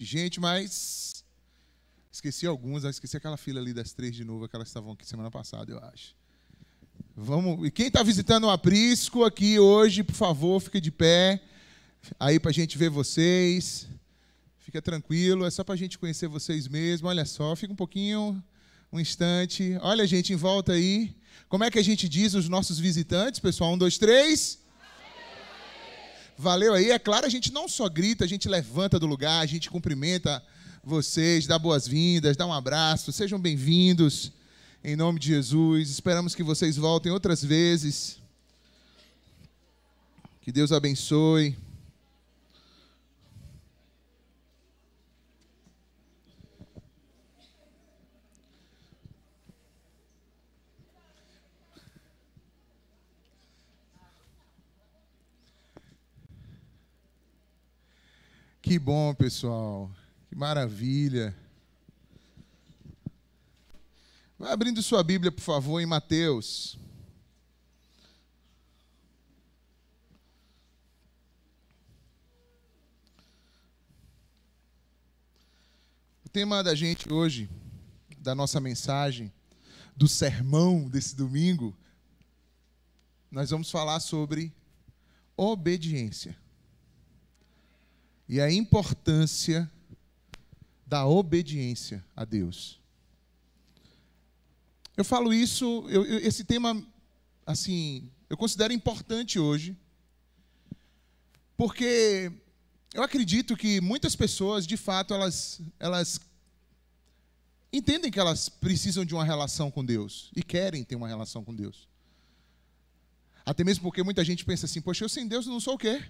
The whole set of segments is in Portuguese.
gente, mas esqueci alguns, esqueci aquela fila ali das 3 de novo, aquelas que estavam aqui semana passada, eu acho. Vamos, e quem está visitando o Aprisco aqui hoje, por favor, fica de pé, aí para a gente ver vocês. Fica tranquilo, é só para a gente conhecer vocês mesmo. Olha só, fica um pouquinho, um instante. Olha a gente em volta aí. Como é que a gente diz os nossos visitantes, pessoal? 1, 2, 3. Valeu aí. É claro, a gente não só grita, a gente levanta do lugar, a gente cumprimenta vocês, dá boas-vindas, dá um abraço. Sejam bem-vindos, em nome de Jesus. Esperamos que vocês voltem outras vezes. Que Deus abençoe. Que bom, pessoal. Que maravilha. Vai abrindo sua Bíblia, por favor, em Mateus. O tema da gente hoje, da nossa mensagem, do sermão desse domingo, nós vamos falar sobre obediência. E a importância da obediência a Deus. Eu falo isso, esse tema, assim, eu considero importante hoje, porque eu acredito que muitas pessoas, de fato, elas entendem que elas precisam de uma relação com Deus e querem ter uma relação com Deus. Até mesmo porque muita gente pensa assim, poxa, eu sem Deus não sou o quê?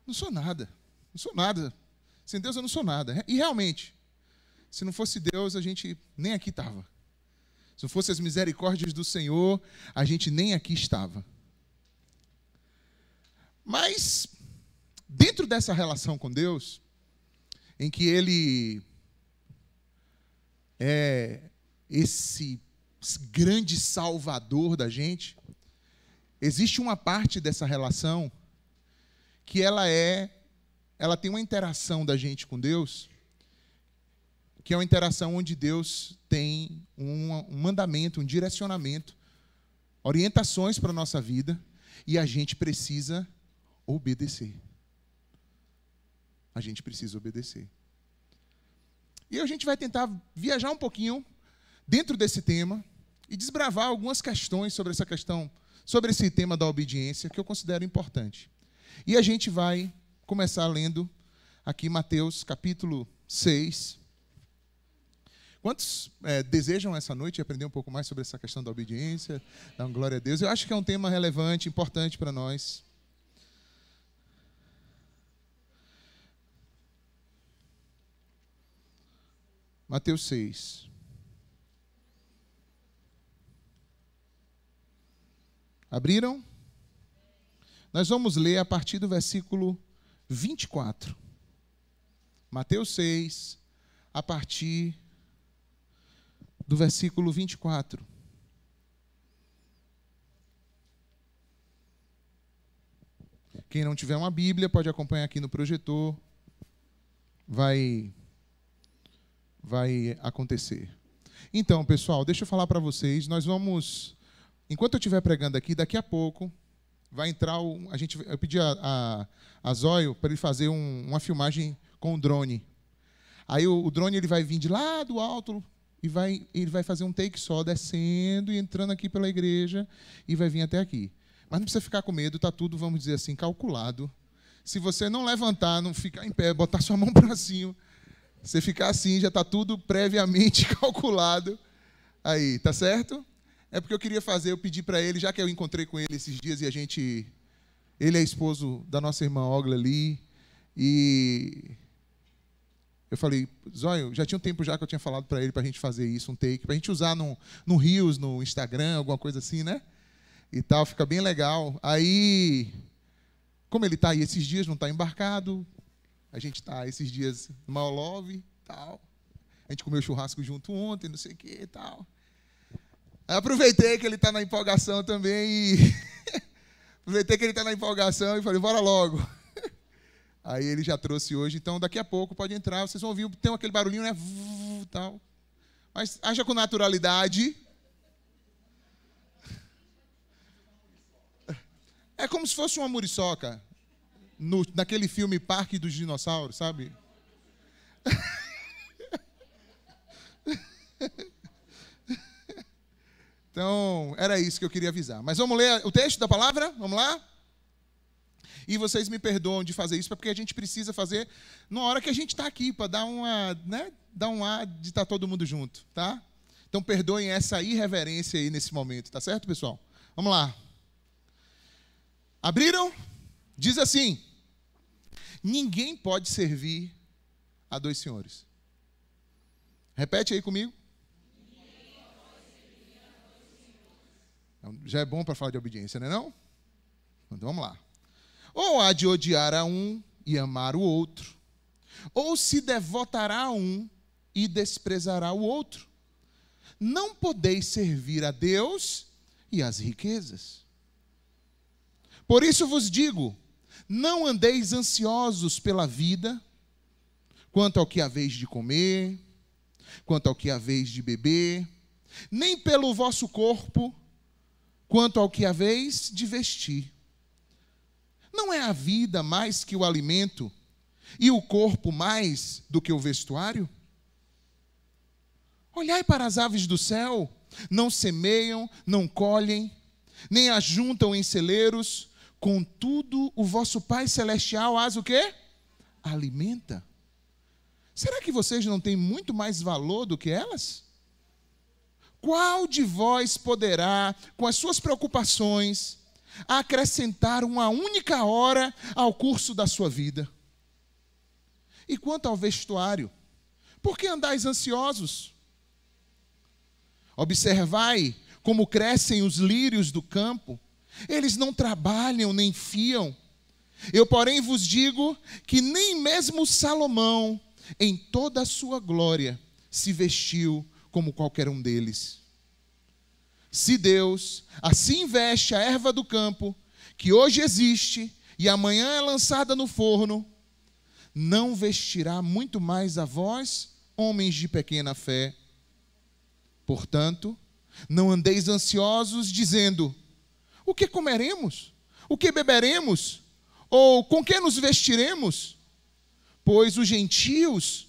Não sou nada. Não sou nada. Sem Deus eu não sou nada. E realmente, se não fosse Deus, a gente nem aqui estava. Se não fossem as misericórdias do Senhor, a gente nem aqui estava. Mas, dentro dessa relação com Deus, em que Ele é esse grande salvador da gente, existe uma parte dessa relação que ela tem uma interação da gente com Deus, que é uma interação onde Deus tem um mandamento, um direcionamento, orientações para a nossa vida, e a gente precisa obedecer. A gente precisa obedecer. E a gente vai tentar viajar um pouquinho dentro desse tema e desbravar algumas questões sobre essa questão, sobre esse tema da obediência, que eu considero importante. E a gente vai começar lendo aqui Mateus capítulo 6. Quantos desejam essa noite aprender um pouco mais sobre essa questão da obediência? Dar uma glória a Deus. Eu acho que é um tema relevante, importante para nós. Mateus 6. Abriram? Nós vamos ler a partir do versículo 24. Mateus 6, a partir do versículo 24. Quem não tiver uma Bíblia, pode acompanhar aqui no projetor. Vai acontecer. Então, pessoal, deixa eu falar para vocês. Nós vamos, enquanto eu estiver pregando aqui, daqui a pouco, vai entrar, eu pedi a Zóio para ele fazer uma filmagem com o drone. Aí o drone ele vai vir de lá do alto e ele vai fazer um take só, descendo e entrando aqui pela igreja e vai vir até aqui. Mas não precisa ficar com medo, está tudo, vamos dizer assim, calculado. Se você não levantar, não ficar em pé, botar sua mão para cima, você ficar assim, já está tudo previamente calculado. Aí, tá certo? É porque eu pedi para ele, já que eu encontrei com ele esses dias, e ele é esposo da nossa irmã Ogla ali, e eu falei, Zóio, já tinha um tempo já que eu tinha falado para ele para a gente fazer isso, um take, para a gente usar no Reels, no Instagram, alguma coisa assim, né? E tal, fica bem legal. Aí, como ele está aí esses dias, não está embarcado, a gente está esses dias no Maolove e tal, a gente comeu churrasco junto ontem, não sei o que e tal. Aí aproveitei que ele está na empolgação também e falei, bora logo. Aí ele já trouxe hoje, então daqui a pouco pode entrar, vocês vão ouvir, tem aquele barulhinho, né? Tal. Mas haja com naturalidade. É como se fosse uma muriçoca naquele filme Parque dos Dinossauros, sabe? Então, era isso que eu queria avisar. Mas vamos ler o texto da palavra? Vamos lá? E vocês me perdoam de fazer isso, porque a gente precisa fazer na hora que a gente está aqui, para dar uma, né, dar um ar de estar todo mundo junto, tá? Então, perdoem essa irreverência aí nesse momento, tá certo, pessoal? Vamos lá. Abriram? Diz assim: ninguém pode servir a dois senhores. Repete aí comigo. Já é bom para falar de obediência, não é não? Então vamos lá. Ou há de odiar a um e amar o outro, ou se devotará a um e desprezará o outro. Não podeis servir a Deus e às riquezas. Por isso vos digo, não andeis ansiosos pela vida, quanto ao que haveis de comer, quanto ao que haveis de beber, nem pelo vosso corpo, quanto ao que haveis de vestir. Não é a vida mais que o alimento, e o corpo mais do que o vestuário? Olhai para as aves do céu, não semeiam, não colhem, nem ajuntam em celeiros, contudo o vosso Pai Celestial as o quê? Alimenta. Será que vocês não têm muito mais valor do que elas? Qual de vós poderá, com as suas preocupações, acrescentar uma única hora ao curso da sua vida? E quanto ao vestuário, por que andais ansiosos? Observai como crescem os lírios do campo, eles não trabalham nem fiam. Eu, porém, vos digo que nem mesmo Salomão, em toda a sua glória, se vestiu como qualquer um deles. Se Deus assim veste a erva do campo, que hoje existe e amanhã é lançada no forno, não vestirá muito mais a vós, homens de pequena fé. Portanto, não andeis ansiosos, dizendo: o que comeremos? O que beberemos? Ou com que nos vestiremos? Pois os gentios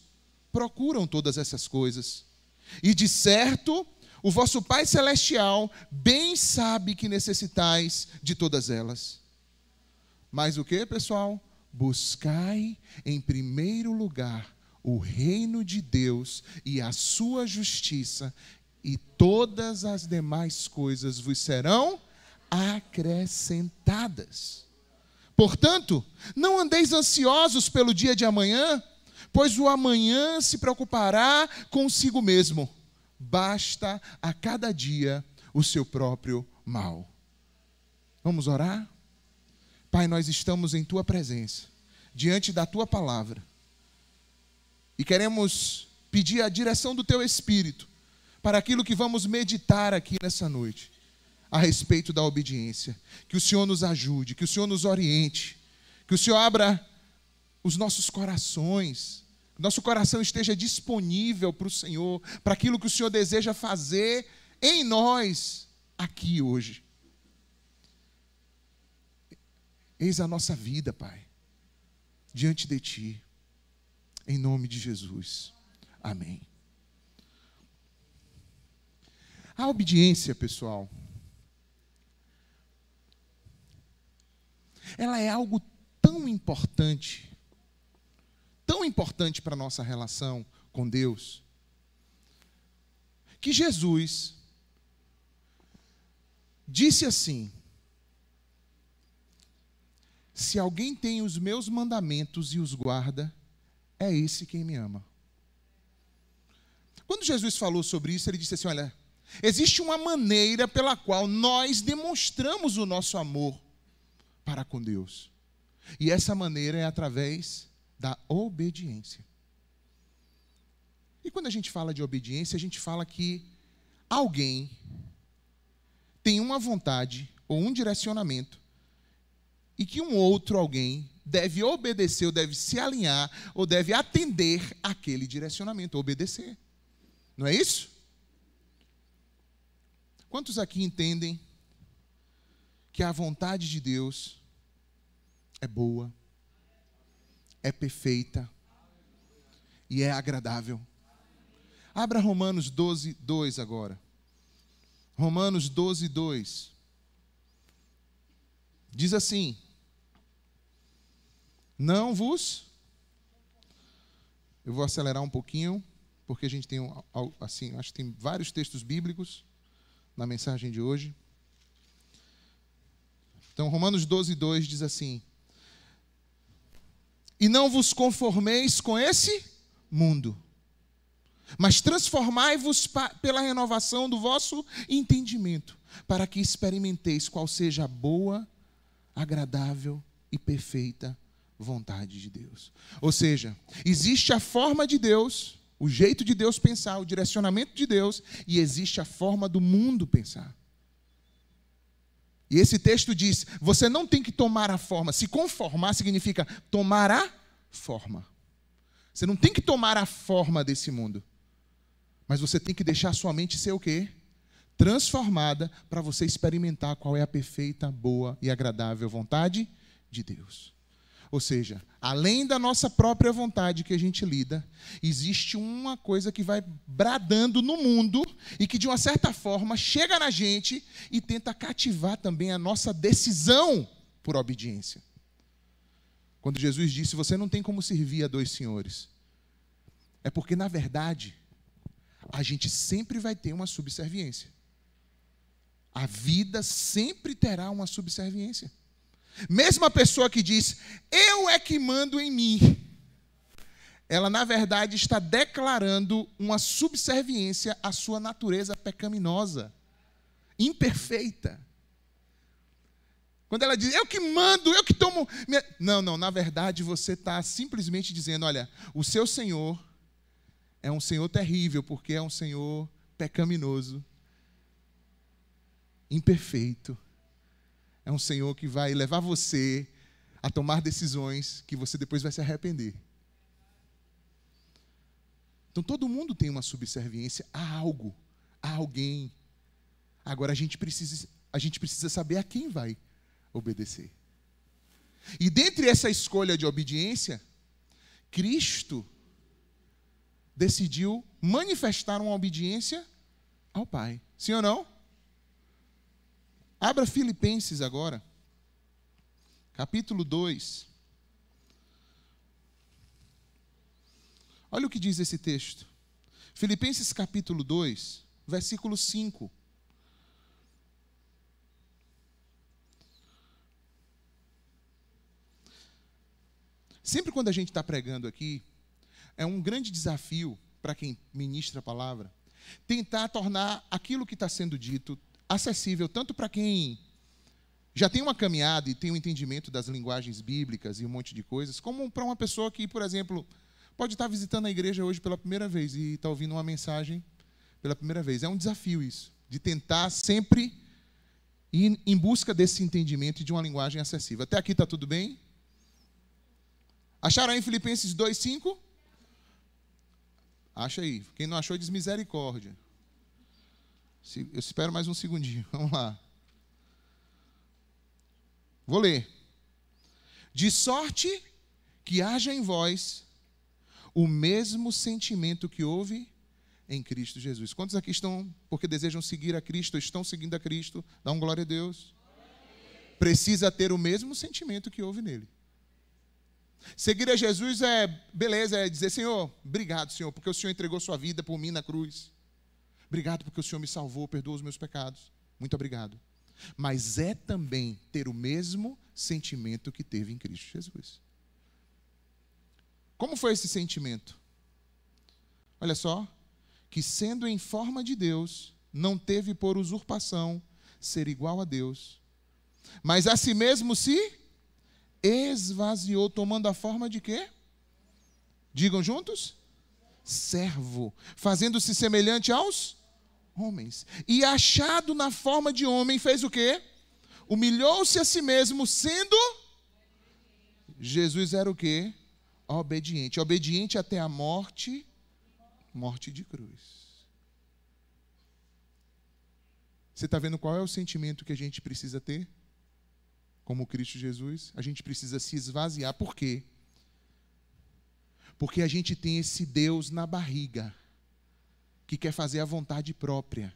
procuram todas essas coisas. E de certo, o vosso Pai Celestial bem sabe que necessitais de todas elas. Mas o que, pessoal? Buscai em primeiro lugar o reino de Deus e a sua justiça, e todas as demais coisas vos serão acrescentadas. Portanto, não andeis ansiosos pelo dia de amanhã, pois o amanhã se preocupará consigo mesmo. Basta a cada dia o seu próprio mal. Vamos orar? Pai, nós estamos em Tua presença, diante da Tua palavra, e queremos pedir a direção do Teu Espírito para aquilo que vamos meditar aqui nessa noite, a respeito da obediência. Que o Senhor nos ajude, que o Senhor nos oriente, que o Senhor abra os nossos corações, que nosso coração esteja disponível para o Senhor, para aquilo que o Senhor deseja fazer em nós, aqui hoje. Eis a nossa vida, Pai, diante de Ti, em nome de Jesus. Amém. A obediência, pessoal, ela é algo tão importante para a nossa relação com Deus, que Jesus disse assim: se alguém tem os meus mandamentos e os guarda, é esse quem me ama. Quando Jesus falou sobre isso, ele disse assim: olha, existe uma maneira pela qual nós demonstramos o nosso amor para com Deus. E essa maneira é através da obediência. E quando a gente fala de obediência, a gente fala que alguém tem uma vontade ou um direcionamento e que um outro alguém deve obedecer, ou deve se alinhar, ou deve atender àquele direcionamento, obedecer. Não é isso? Quantos aqui entendem que a vontade de Deus é boa, é perfeita e é agradável? Abra Romanos 12, 2 agora. Romanos 12, 2. Diz assim: não vos... Eu vou acelerar um pouquinho, porque a gente tem, assim, acho que tem vários textos bíblicos na mensagem de hoje. Então, Romanos 12, 2 diz assim: e não vos conformeis com esse mundo, mas transformai-vos pela renovação do vosso entendimento, para que experimenteis qual seja a boa, agradável e perfeita vontade de Deus. Ou seja, existe a forma de Deus, o jeito de Deus pensar, o direcionamento de Deus, e existe a forma do mundo pensar. E esse texto diz, você não tem que tomar a forma. Se conformar significa tomar a forma. Você não tem que tomar a forma desse mundo. Mas você tem que deixar sua mente ser o quê? Transformada, para você experimentar qual é a perfeita, boa e agradável vontade de Deus. Ou seja, além da nossa própria vontade que a gente lida, existe uma coisa que vai bradando no mundo e que, de uma certa forma, chega na gente e tenta cativar também a nossa decisão por obediência. Quando Jesus disse, você não tem como servir a dois senhores, é porque, na verdade, a gente sempre vai ter uma subserviência. A vida sempre terá uma subserviência. Mesmo a pessoa que diz, eu é que mando em mim, ela, na verdade, está declarando uma subserviência à sua natureza pecaminosa, imperfeita. Quando ela diz, eu que mando, eu que tomo... Não, na verdade, você está simplesmente dizendo, olha, o seu Senhor é um Senhor terrível, porque é um Senhor pecaminoso, imperfeito. É um Senhor que vai levar você a tomar decisões que você depois vai se arrepender. Então, todo mundo tem uma subserviência a algo, a alguém. Agora, a gente precisa saber a quem vai obedecer. E dentre essa escolha de obediência, Cristo decidiu manifestar uma obediência ao Pai. Sim ou não? Abra Filipenses agora, capítulo 2. Olha o que diz esse texto. Filipenses capítulo 2, versículo 5. Sempre quando a gente está pregando aqui, é um grande desafio para quem ministra a palavra, tentar tornar aquilo que está sendo dito acessível tanto para quem já tem uma caminhada e tem um entendimento das linguagens bíblicas e um monte de coisas, como para uma pessoa que, por exemplo, pode estar visitando a igreja hoje pela primeira vez e está ouvindo uma mensagem pela primeira vez. É um desafio isso, de tentar sempre ir em busca desse entendimento e de uma linguagem acessível. Até aqui está tudo bem? Acharam aí em Filipenses 2:5? Acha aí. Quem não achou, diz misericórdia. Eu espero mais um segundinho. Vamos lá. Vou ler. De sorte que haja em vós o mesmo sentimento que houve em Cristo Jesus. Quantos aqui estão, porque desejam seguir a Cristo, estão seguindo a Cristo? Dá um glória a Deus. Precisa ter o mesmo sentimento que houve nele. Seguir a Jesus é, beleza, é dizer, Senhor, obrigado, Senhor, porque o Senhor entregou sua vida por mim na cruz. Obrigado porque o Senhor me salvou, perdoa os meus pecados. Muito obrigado. Mas é também ter o mesmo sentimento que teve em Cristo Jesus. Como foi esse sentimento? Olha só, que sendo em forma de Deus, não teve por usurpação ser igual a Deus, mas a si mesmo se esvaziou, tomando a forma de quê? Digam juntos? Servo, fazendo-se semelhante aos homens. E achado na forma de homem, fez o quê? Humilhou-se a si mesmo, sendo Jesus era o quê? Obediente. Obediente até a morte, morte de cruz. Você está vendo qual é o sentimento que a gente precisa ter? Como Cristo Jesus? A gente precisa se esvaziar. Por quê? Porque a gente tem esse Deus na barriga, que quer fazer a vontade própria.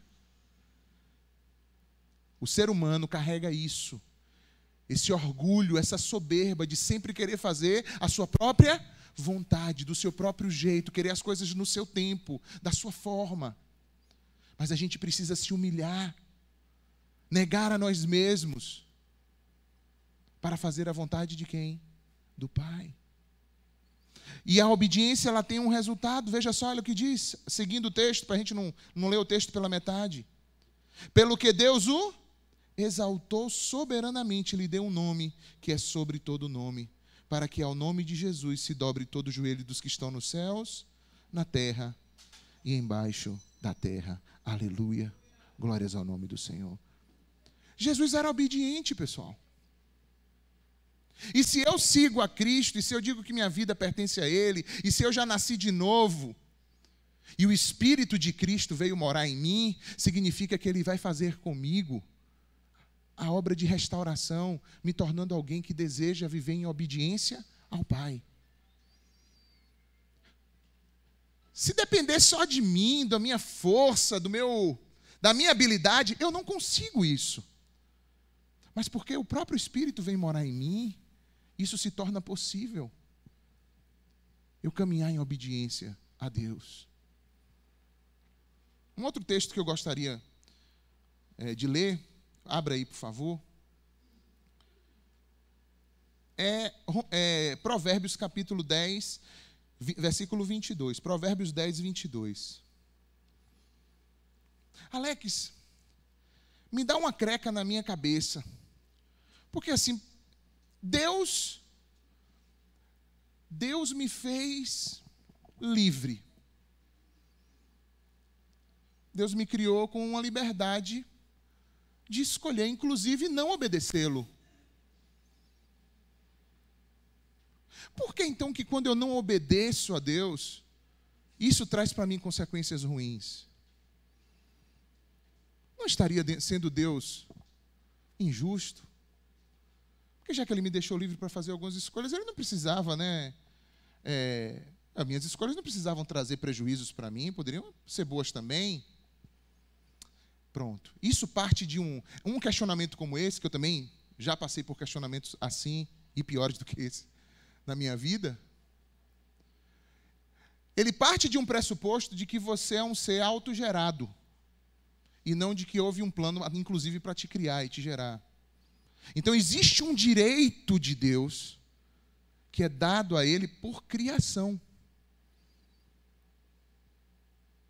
O ser humano carrega isso. Esse orgulho, essa soberba de sempre querer fazer a sua própria vontade, do seu próprio jeito, querer as coisas no seu tempo, da sua forma. Mas a gente precisa se humilhar, negar a nós mesmos, para fazer a vontade de quem? Do Pai. E a obediência, ela tem um resultado. Veja só, olha o que diz, seguindo o texto, para a gente não ler o texto pela metade. Pelo que Deus o exaltou soberanamente, lhe deu um nome que é sobre todo nome, para que ao nome de Jesus se dobre todo o joelho dos que estão nos céus, na terra e embaixo da terra. Aleluia. Glórias ao nome do Senhor. Jesus era obediente, pessoal. E se eu sigo a Cristo, e se eu digo que minha vida pertence a Ele, e se eu já nasci de novo, e o Espírito de Cristo veio morar em mim, significa que Ele vai fazer comigo a obra de restauração, me tornando alguém que deseja viver em obediência ao Pai. Se depender só de mim, da minha força, da minha habilidade, eu não consigo isso. Mas porque o próprio Espírito vem morar em mim, isso se torna possível. Eu caminhar em obediência a Deus. Um outro texto que eu gostaria de ler, abra aí, por favor, é Provérbios capítulo 10, versículo 22. Provérbios 10, 22. Alex, me dá uma creca na minha cabeça. Porque assim, Deus me fez livre. Deus me criou com uma liberdade de escolher, inclusive não obedecê-lo. Por que então que quando eu não obedeço a Deus, isso traz para mim consequências ruins? Não estaria sendo Deus injusto? Porque já que Ele me deixou livre para fazer algumas escolhas, Ele não precisava, né? As minhas escolhas não precisavam trazer prejuízos para mim, poderiam ser boas também. Pronto. Isso parte de um questionamento como esse, que eu também já passei por questionamentos assim, e piores do que esse, na minha vida. Ele parte de um pressuposto de que você é um ser autogerado, e não de que houve um plano, inclusive, para te criar e te gerar. Então, existe um direito de Deus que é dado a Ele por criação.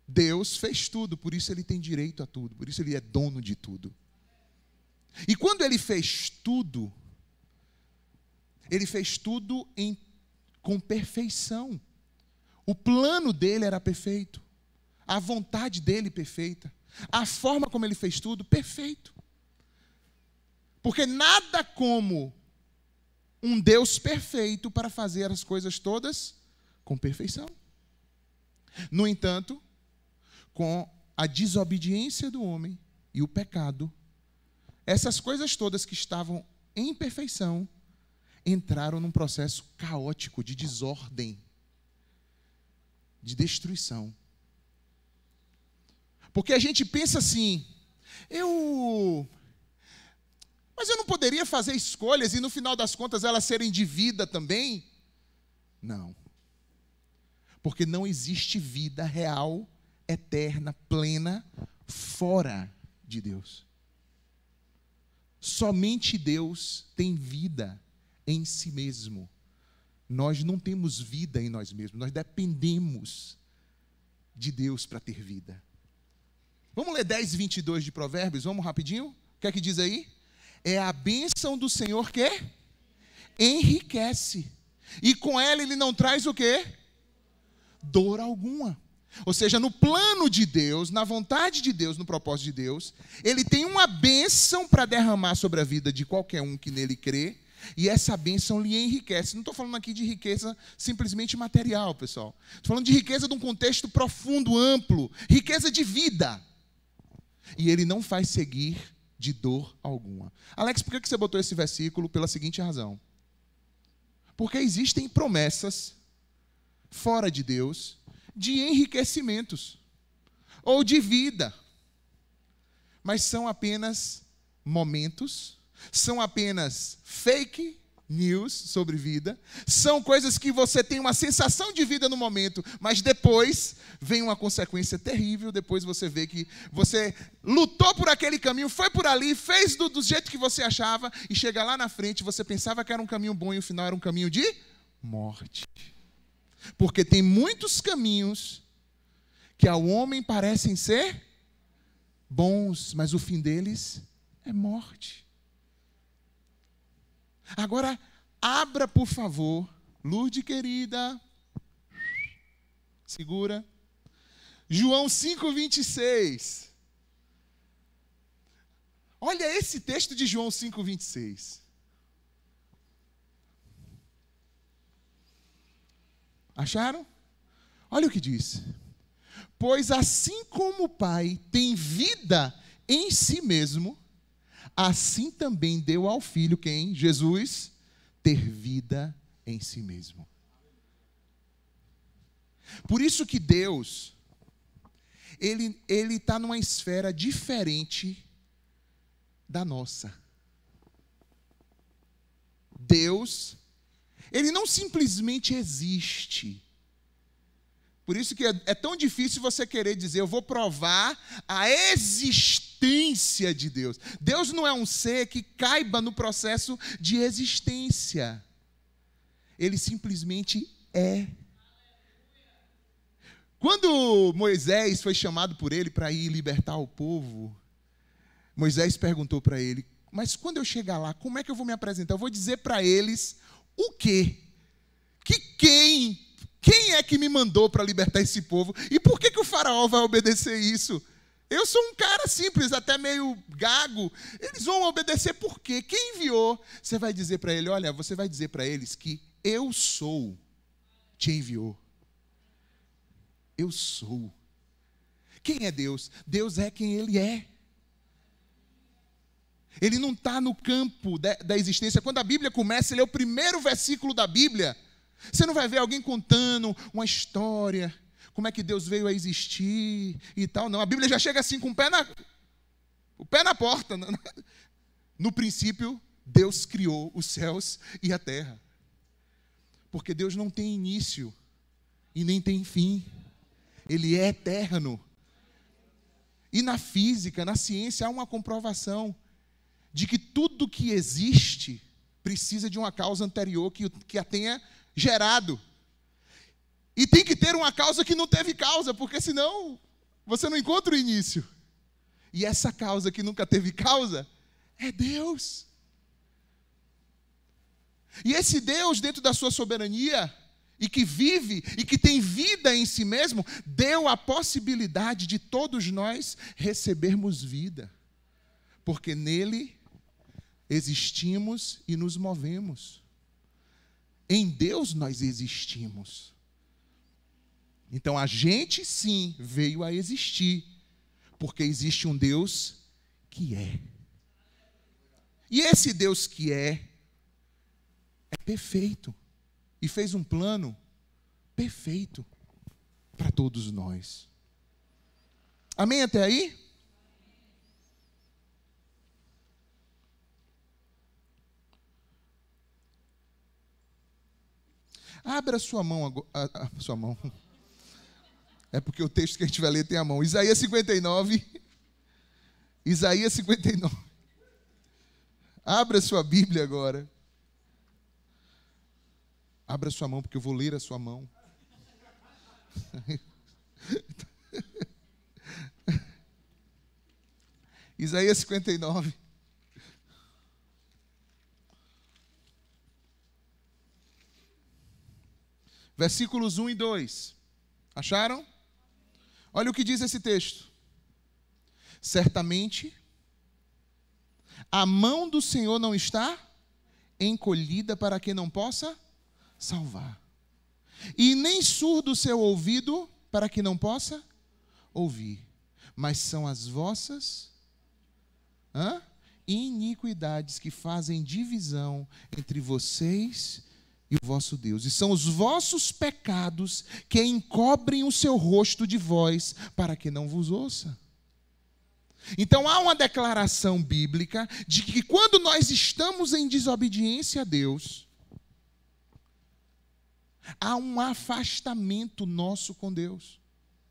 Deus fez tudo, por isso Ele tem direito a tudo, por isso Ele é dono de tudo. E quando Ele fez tudo com perfeição. O plano dele era perfeito, a vontade dele perfeita, a forma como Ele fez tudo, perfeito. Porque nada como um Deus perfeito para fazer as coisas todas com perfeição. No entanto, com a desobediência do homem e o pecado, essas coisas todas que estavam em perfeição entraram num processo caótico de desordem, de destruição. Porque a gente pensa assim, mas eu não poderia fazer escolhas e no final das contas elas serem de vida também? Não. Porque não existe vida real, eterna, plena, fora de Deus. Somente Deus tem vida em si mesmo. Nós não temos vida em nós mesmos, nós dependemos de Deus para ter vida. Vamos ler 10, 22 de Provérbios, vamos rapidinho? O que é que diz aí? É a bênção do Senhor que enriquece. E com ela Ele não traz o quê? Dor alguma. Ou seja, no plano de Deus, na vontade de Deus, no propósito de Deus, Ele tem uma bênção para derramar sobre a vida de qualquer um que nele crê, E essa bênção lhe enriquece. Não estou falando aqui de riqueza simplesmente material, pessoal. Estou falando de riqueza de um contexto profundo, amplo. Riqueza de vida. E ele não faz seguir de dor alguma. Alex, por que você botou esse versículo? Pela seguinte razão. Porque existem promessas fora de Deus de enriquecimentos ou de vida. Mas são apenas momentos, são apenas fake news sobre vida, são coisas que você tem uma sensação de vida no momento, mas depois vem uma consequência terrível, depois você vê que você lutou por aquele caminho, foi por ali, fez do jeito que você achava, e chega lá na frente, você pensava que era um caminho bom e o final era um caminho de morte. Porque tem muitos caminhos que ao homem parecem ser bons, mas o fim deles é morte. Agora, abra, por favor, Lourdes querida, segura, João 5,26. Olha esse texto de João 5,26. Acharam? Olha o que diz. Pois assim como o Pai tem vida em si mesmo, assim também deu ao Filho, quem? Jesus, ter vida em si mesmo. Por isso que Deus, Ele está numa esfera diferente da nossa. Deus, Ele não simplesmente existe. Por isso que é tão difícil você querer dizer, eu vou provar a existência de Deus. Deus não é um ser que caiba no processo de existência. Ele simplesmente é. Quando Moisés foi chamado por ele para ir libertar o povo, Moisés perguntou para ele, mas quando eu chegar lá, como é que eu vou me apresentar? Eu vou dizer para eles o quê? Quem é que me mandou para libertar esse povo? E por que o faraó vai obedecer isso? Eu sou um cara simples, até meio gago. Eles vão obedecer por quê? Quem enviou? Você vai dizer para ele, olha, você vai dizer para eles que eu sou, te enviou. Eu sou. Quem é Deus? Deus é quem Ele é. Ele não está no campo da existência. Quando a Bíblia começa, ele é o primeiro versículo da Bíblia. Você não vai ver alguém contando uma história, como é que Deus veio a existir e tal, não. A Bíblia já chega assim com o pé na porta. No princípio, Deus criou os céus e a terra. Porque Deus não tem início e nem tem fim. Ele é eterno. E na física, na ciência, há uma comprovação de que tudo que existe precisa de uma causa anterior que a tenha gerado. E tem que ter uma causa que não teve causa, porque senão você não encontra o início. E essa causa que nunca teve causa é Deus. E esse Deus, dentro da sua soberania, e que vive, e que tem vida em si mesmo, deu a possibilidade de todos nós recebermos vida. Porque nele existimos e nos movemos. Em Deus nós existimos. Então a gente sim veio a existir, porque existe um Deus que é. E esse Deus que é perfeito. E fez um plano perfeito para todos nós. Amém até aí? Abra sua mão agora. Sua mão. É porque o texto que a gente vai ler tem a mão. Isaías 59. Isaías 59. Abra sua Bíblia agora. Abra sua mão, porque eu vou ler a sua mão. Isaías 59. Versículos 1 e 2. Acharam? Olha o que diz esse texto. Certamente, a mão do Senhor não está encolhida para que não possa salvar. E nem surdo o seu ouvido para que não possa ouvir. Mas são as vossas iniquidades que fazem divisão entre vocês e o vosso Deus. E são os vossos pecados que encobrem o seu rosto de vós para que não vos ouça. Então há uma declaração bíblica de que quando nós estamos em desobediência a Deus, há um afastamento nosso com Deus.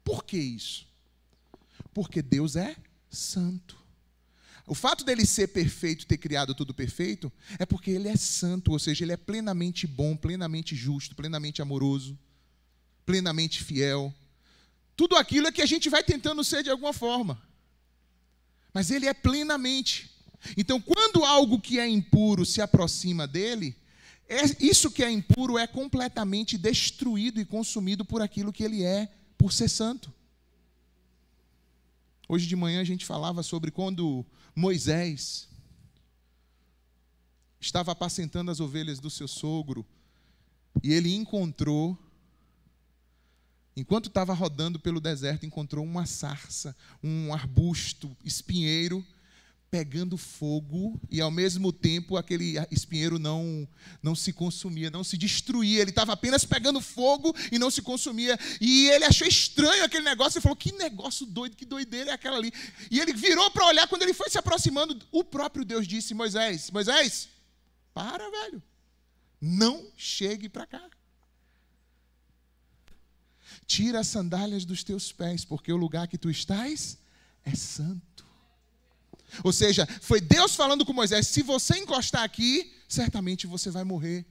Por que isso? Porque Deus é santo. O fato dele ser perfeito, ter criado tudo perfeito, é porque ele é santo, ou seja, ele é plenamente bom, plenamente justo, plenamente amoroso, plenamente fiel. Tudo aquilo é que a gente vai tentando ser de alguma forma. Mas ele é plenamente. Então, quando algo que é impuro se aproxima dele, isso que é impuro é completamente destruído e consumido por aquilo que ele é, por ser santo. Hoje de manhã a gente falava sobre quando Moisés estava apacentando as ovelhas do seu sogro e ele encontrou, enquanto estava rodando pelo deserto, encontrou uma sarça, um arbusto, espinheiro, pegando fogo, e ao mesmo tempo aquele espinheiro não se consumia, não se destruía, ele estava apenas pegando fogo e não se consumia, e ele achou estranho aquele negócio, e falou, que negócio doido, que doideira é aquela ali, e ele virou para olhar, quando ele foi se aproximando, o próprio Deus disse, Moisés, para, velho, não chegue para cá, tira as sandálias dos teus pés, porque o lugar que tu estás é santo. Ou seja, foi Deus falando com Moisés, se você encostar aqui, certamente você vai morrer.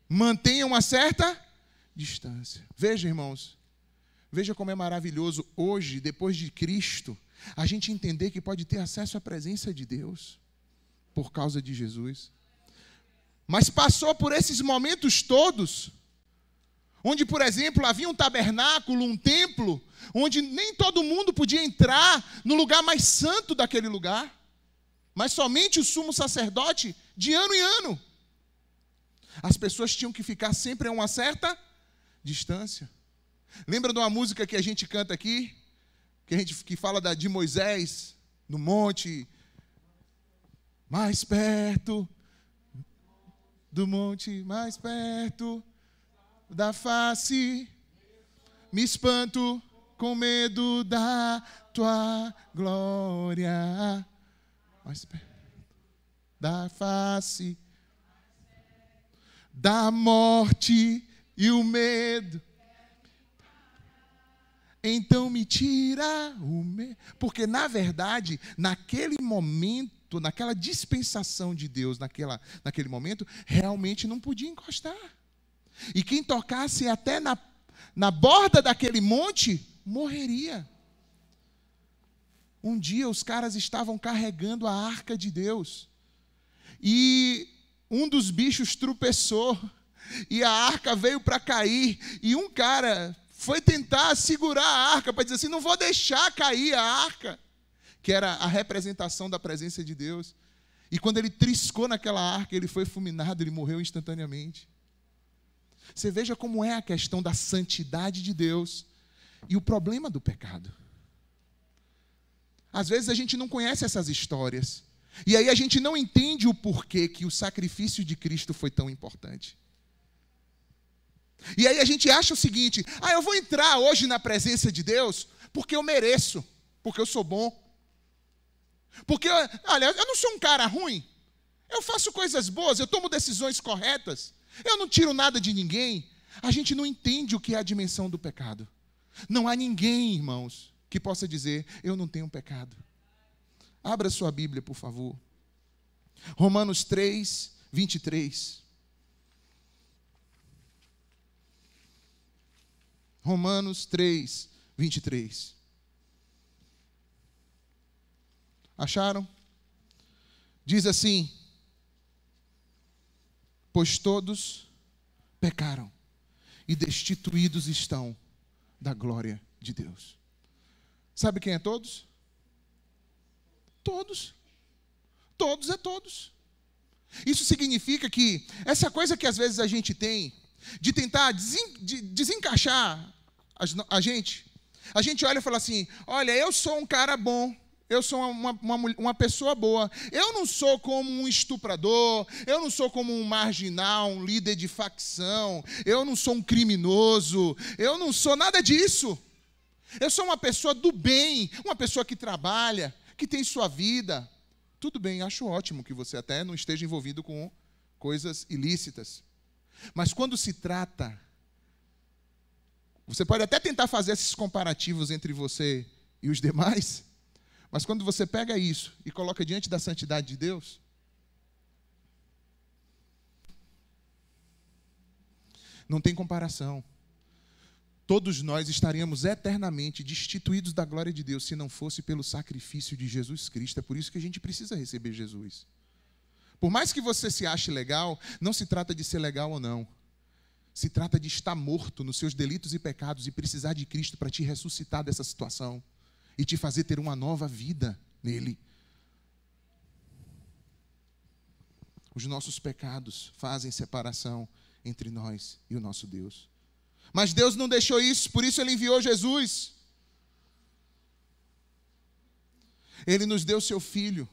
Mantenha uma certa distância. Veja, irmãos, veja como é maravilhoso hoje, depois de Cristo, a gente entender que pode ter acesso à presença de Deus, por causa de Jesus. Mas passou por esses momentos todos, onde, por exemplo, havia um tabernáculo, um templo, onde nem todo mundo podia entrar no lugar mais santo daquele lugar, mas somente o sumo sacerdote, de ano em ano. As pessoas tinham que ficar sempre a uma certa distância. Lembra de uma música que a gente canta aqui, que fala de Moisés, no monte, mais perto do monte, mais perto da face, me espanto com medo da tua glória, mais perto da face, da morte e o medo, então me tira o medo, porque na verdade, naquele momento, naquela dispensação de Deus, naquele momento, realmente não podia encostar. E quem tocasse até na borda daquele monte, morreria. Um dia os caras estavam carregando a arca de Deus. E um dos bichos tropeçou. E a arca veio para cair. E um cara foi tentar segurar a arca, para dizer assim, não vou deixar cair a arca. Que era a representação da presença de Deus. E quando ele triscou naquela arca, ele foi fulminado, ele morreu instantaneamente. Você veja como é a questão da santidade de Deus e o problema do pecado. Às vezes a gente não conhece essas histórias. E aí a gente não entende o porquê que o sacrifício de Cristo foi tão importante. E aí a gente acha o seguinte, eu vou entrar hoje na presença de Deus porque eu mereço, porque eu sou bom. Porque, olha, eu não sou um cara ruim. Eu faço coisas boas, eu tomo decisões corretas. Eu não tiro nada de ninguém. A gente não entende o que é a dimensão do pecado. Não há ninguém, irmãos, que possa dizer, eu não tenho pecado. Abra sua Bíblia, por favor. Romanos 3, 23. Romanos 3, 23. Acharam? Diz assim, pois todos pecaram e destituídos estão da glória de Deus. Sabe quem é todos? Todos. Todos é todos. Isso significa que essa coisa que às vezes a gente tem, de tentar desencaixar a gente olha e fala assim, olha, eu sou um cara bom, eu sou uma pessoa boa, eu não sou como um estuprador, eu não sou como um marginal, um líder de facção, eu não sou um criminoso, eu não sou nada disso. Eu sou uma pessoa do bem, uma pessoa que trabalha, que tem sua vida. Tudo bem, acho ótimo que você até não esteja envolvido com coisas ilícitas. Mas quando se trata, você pode até tentar fazer esses comparativos entre você e os demais, mas quando você pega isso e coloca diante da santidade de Deus, não tem comparação. Todos nós estaríamos eternamente destituídos da glória de Deus se não fosse pelo sacrifício de Jesus Cristo. É por isso que a gente precisa receber Jesus. Por mais que você se ache legal, não se trata de ser legal ou não. Se trata de estar morto nos seus delitos e pecados e precisar de Cristo para te ressuscitar dessa situação e te fazer ter uma nova vida nele. Os nossos pecados fazem separação entre nós e o nosso Deus. Mas Deus não deixou isso, por isso Ele enviou Jesus. Ele nos deu seu Filho.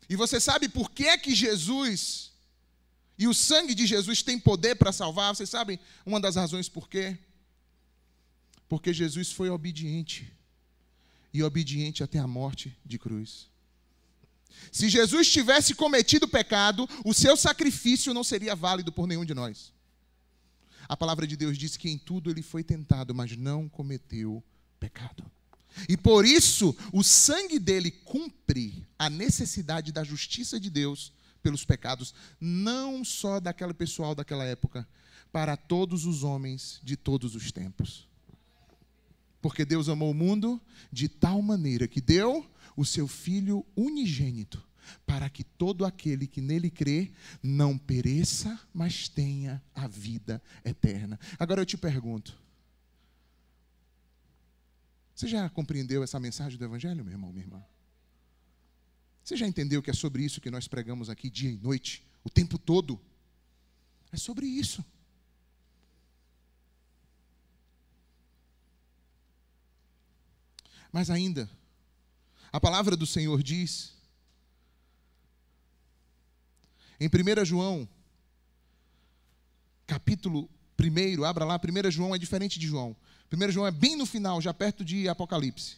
E você sabe por que Jesus e o sangue de Jesus tem poder para salvar? Vocês sabem uma das razões por quê? Porque Jesus foi obediente. E obediente até a morte de cruz. Se Jesus tivesse cometido pecado, o seu sacrifício não seria válido por nenhum de nós. A palavra de Deus diz que em tudo ele foi tentado, mas não cometeu pecado. E por isso, o sangue dele cumpre a necessidade da justiça de Deus pelos pecados, não só daquele pessoal daquela época, para todos os homens de todos os tempos. Porque Deus amou o mundo de tal maneira que deu o seu Filho unigênito, para que todo aquele que nele crê não pereça, mas tenha a vida eterna. Agora eu te pergunto, você já compreendeu essa mensagem do Evangelho, meu irmão, minha irmã? Você já entendeu que é sobre isso que nós pregamos aqui dia e noite, o tempo todo? É sobre isso. Mas ainda, a palavra do Senhor diz, em 1 João, capítulo 1, abra lá, 1 João é diferente de João. 1 João é bem no final, já perto de Apocalipse.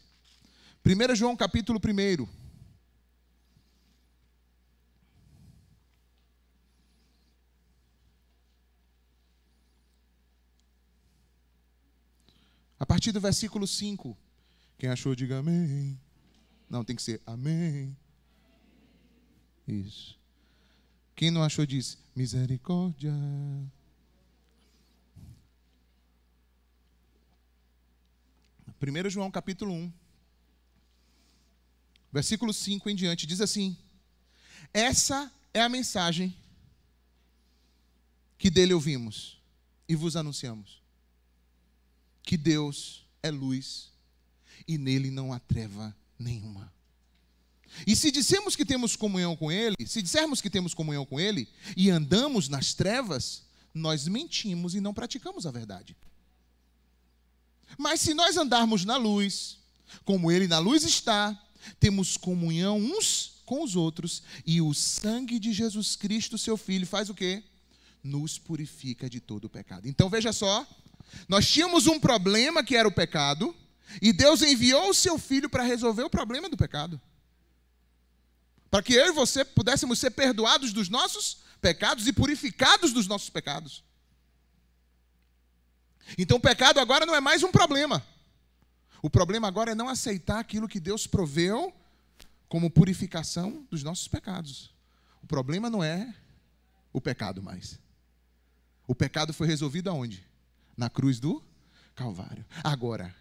1 João, capítulo 1. A partir do versículo 5. Quem achou, diga amém. Não, tem que ser amém. Isso. Quem não achou, diz misericórdia. Primeiro João capítulo 1, versículo 5 em diante, diz assim: essa é a mensagem que dele ouvimos e vos anunciamos, que Deus é luz e nele não há treva nenhuma. E se dissermos que temos comunhão com Ele, e andamos nas trevas, nós mentimos e não praticamos a verdade. Mas se nós andarmos na luz, como Ele na luz está, temos comunhão uns com os outros, e o sangue de Jesus Cristo, seu Filho, faz o quê? Nos purifica de todo o pecado. Então veja só, nós tínhamos um problema que era o pecado, e Deus enviou o seu Filho para resolver o problema do pecado. Para que eu e você pudéssemos ser perdoados dos nossos pecados e purificados dos nossos pecados. Então o pecado agora não é mais um problema. O problema agora é não aceitar aquilo que Deus proveu como purificação dos nossos pecados. O problema não é o pecado mais. O pecado foi resolvido aonde? Na cruz do Calvário. Agora,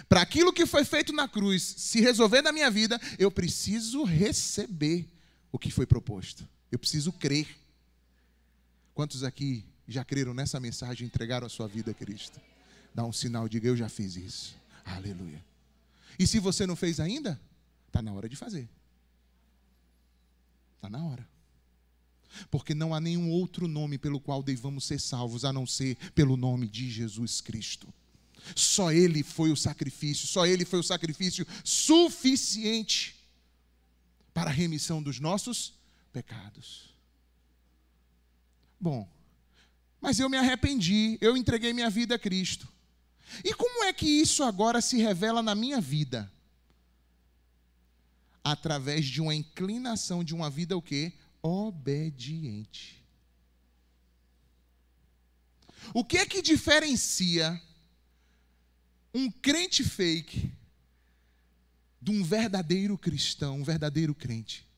para aquilo que foi feito na cruz se resolver na minha vida, eu preciso receber o que foi proposto. Eu preciso crer. Quantos aqui já creram nessa mensagem e entregaram a sua vida a Cristo? Dá um sinal, diga: eu já fiz isso. Aleluia. E se você não fez ainda, está na hora de fazer. Está na hora. Porque não há nenhum outro nome pelo qual devamos ser salvos, a não ser pelo nome de Jesus Cristo. Só Ele foi o sacrifício, só Ele foi o sacrifício suficiente para a remissão dos nossos pecados. Bom, mas eu me arrependi, eu entreguei minha vida a Cristo. E como é que isso agora se revela na minha vida? Através de uma inclinação de uma vida o quê? Obediente. O que é que diferencia um crente fake de um verdadeiro cristão, um verdadeiro crente?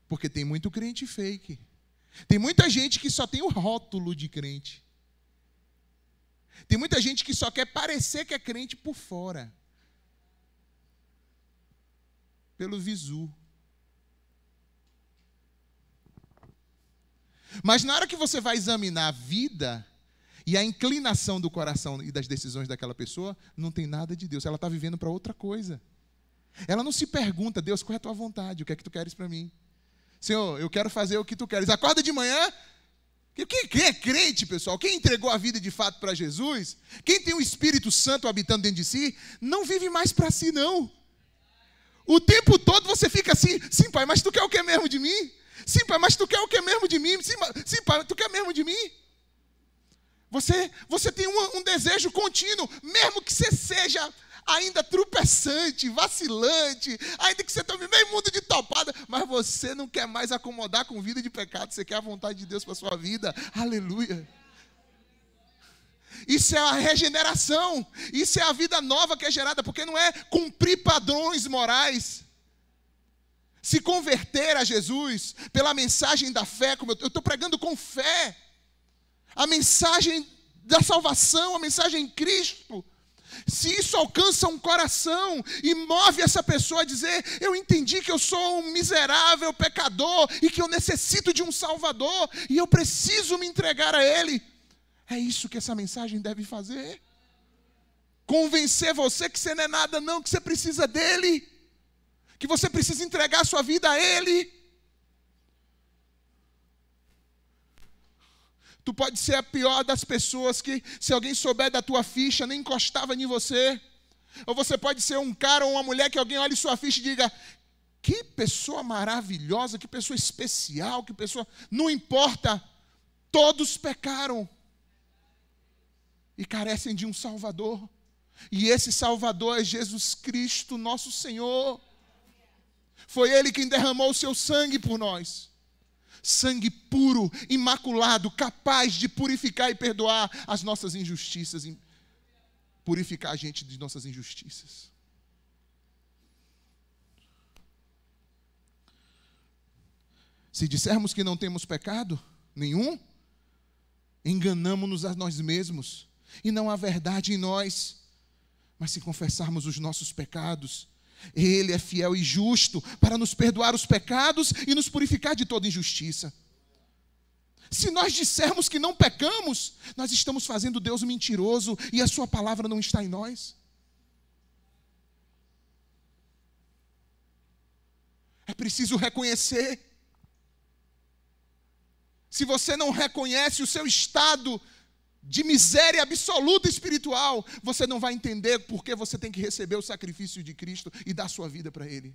Porque tem muito crente fake. Tem muita gente que só tem o rótulo de crente. Tem muita gente que só quer parecer que é crente por fora. Pelo visu. Mas na hora que você vai examinar a vida e a inclinação do coração e das decisões daquela pessoa, não tem nada de Deus. Ela está vivendo para outra coisa. Ela não se pergunta, Deus, qual é a tua vontade? O que é que tu queres para mim? Senhor, eu quero fazer o que tu queres. Acorda de manhã. Quem é crente, pessoal? Quem entregou a vida de fato para Jesus? Quem tem o Espírito Santo habitando dentro de si, não vive mais para si, não. O tempo todo você fica assim, sim, pai, mas tu quer o que mesmo de mim? Sim, pai, mas tu quer o que mesmo de mim? Sim, pai, tu quer mesmo de mim? Você tem um desejo contínuo, mesmo que você seja ainda tropeçante, vacilante, ainda que você tome meio mundo de topada, mas você não quer mais acomodar com vida de pecado, você quer a vontade de Deus para a sua vida. Aleluia. Isso é a regeneração, isso é a vida nova que é gerada, porque não é cumprir padrões morais. Se converter a Jesus pela mensagem da fé, como eu estou pregando com fé, a mensagem da salvação, a mensagem em Cristo. Se isso alcança um coração e move essa pessoa a dizer, eu entendi que eu sou um miserável pecador e que eu necessito de um Salvador e eu preciso me entregar a Ele. É isso que essa mensagem deve fazer. Convencer você que você não é nada não, que você precisa dEle. Que você precisa entregar a sua vida a Ele. Tu pode ser a pior das pessoas que, se alguém souber da tua ficha, nem encostava em você. Ou você pode ser um cara ou uma mulher que alguém olhe sua ficha e diga, que pessoa maravilhosa, que pessoa especial, que pessoa... Não importa, todos pecaram. E carecem de um Salvador. E esse Salvador é Jesus Cristo, nosso Senhor. Foi Ele quem derramou o seu sangue por nós. Sangue puro, imaculado, capaz de purificar e perdoar as nossas injustiças, purificar a gente de nossas injustiças. Se dissermos que não temos pecado nenhum, enganamo-nos a nós mesmos e não há verdade em nós. Mas se confessarmos os nossos pecados, Ele é fiel e justo para nos perdoar os pecados e nos purificar de toda injustiça. Se nós dissermos que não pecamos, nós estamos fazendo Deus mentiroso e a sua palavra não está em nós. É preciso reconhecer. Se você não reconhece o seu estado de miséria absoluta espiritual, você não vai entender por que você tem que receber o sacrifício de Cristo e dar sua vida para Ele.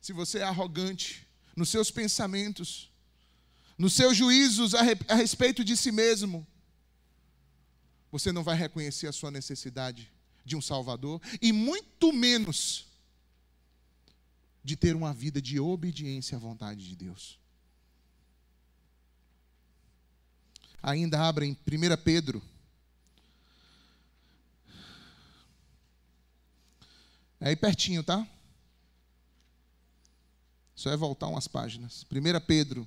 Se você é arrogante nos seus pensamentos, nos seus juízos a respeito de si mesmo, você não vai reconhecer a sua necessidade de um Salvador e muito menos de ter uma vida de obediência à vontade de Deus. Ainda abra em 1 Pedro. É aí pertinho, tá? Só é voltar umas páginas. 1 Pedro,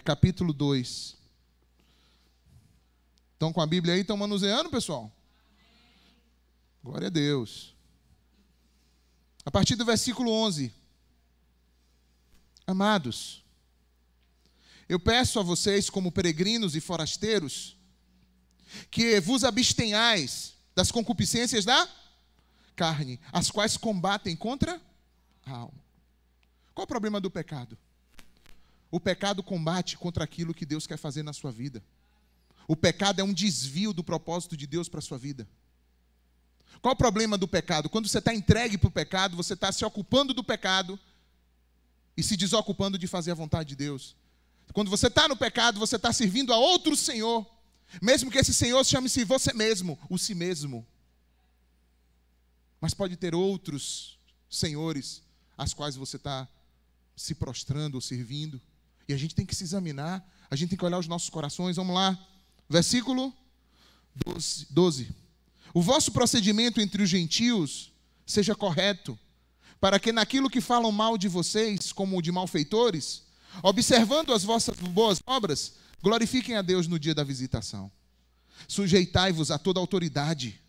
capítulo 2. Estão com a Bíblia aí? Estão manuseando, pessoal? Glória a Deus. A partir do versículo 11. Amados, eu peço a vocês, como peregrinos e forasteiros, que vos abstenhais das concupiscências da carne, as quais combatem contra alma. Qual o problema do pecado? O pecado combate contra aquilo que Deus quer fazer na sua vida. O pecado é um desvio do propósito de Deus para a sua vida. Qual o problema do pecado? Quando você está entregue para o pecado, você está se ocupando do pecado e se desocupando de fazer a vontade de Deus. Quando você está no pecado, você está servindo a outro Senhor, mesmo que esse Senhor chame-se você mesmo, o si mesmo. Mas pode ter outros senhores às quais você está se prostrando ou servindo. E a gente tem que se examinar, a gente tem que olhar os nossos corações. Vamos lá, versículo 12. O vosso procedimento entre os gentios seja correto, para que naquilo que falam mal de vocês, como de malfeitores, observando as vossas boas obras, glorifiquem a Deus no dia da visitação. Sujeitai-vos a toda autoridade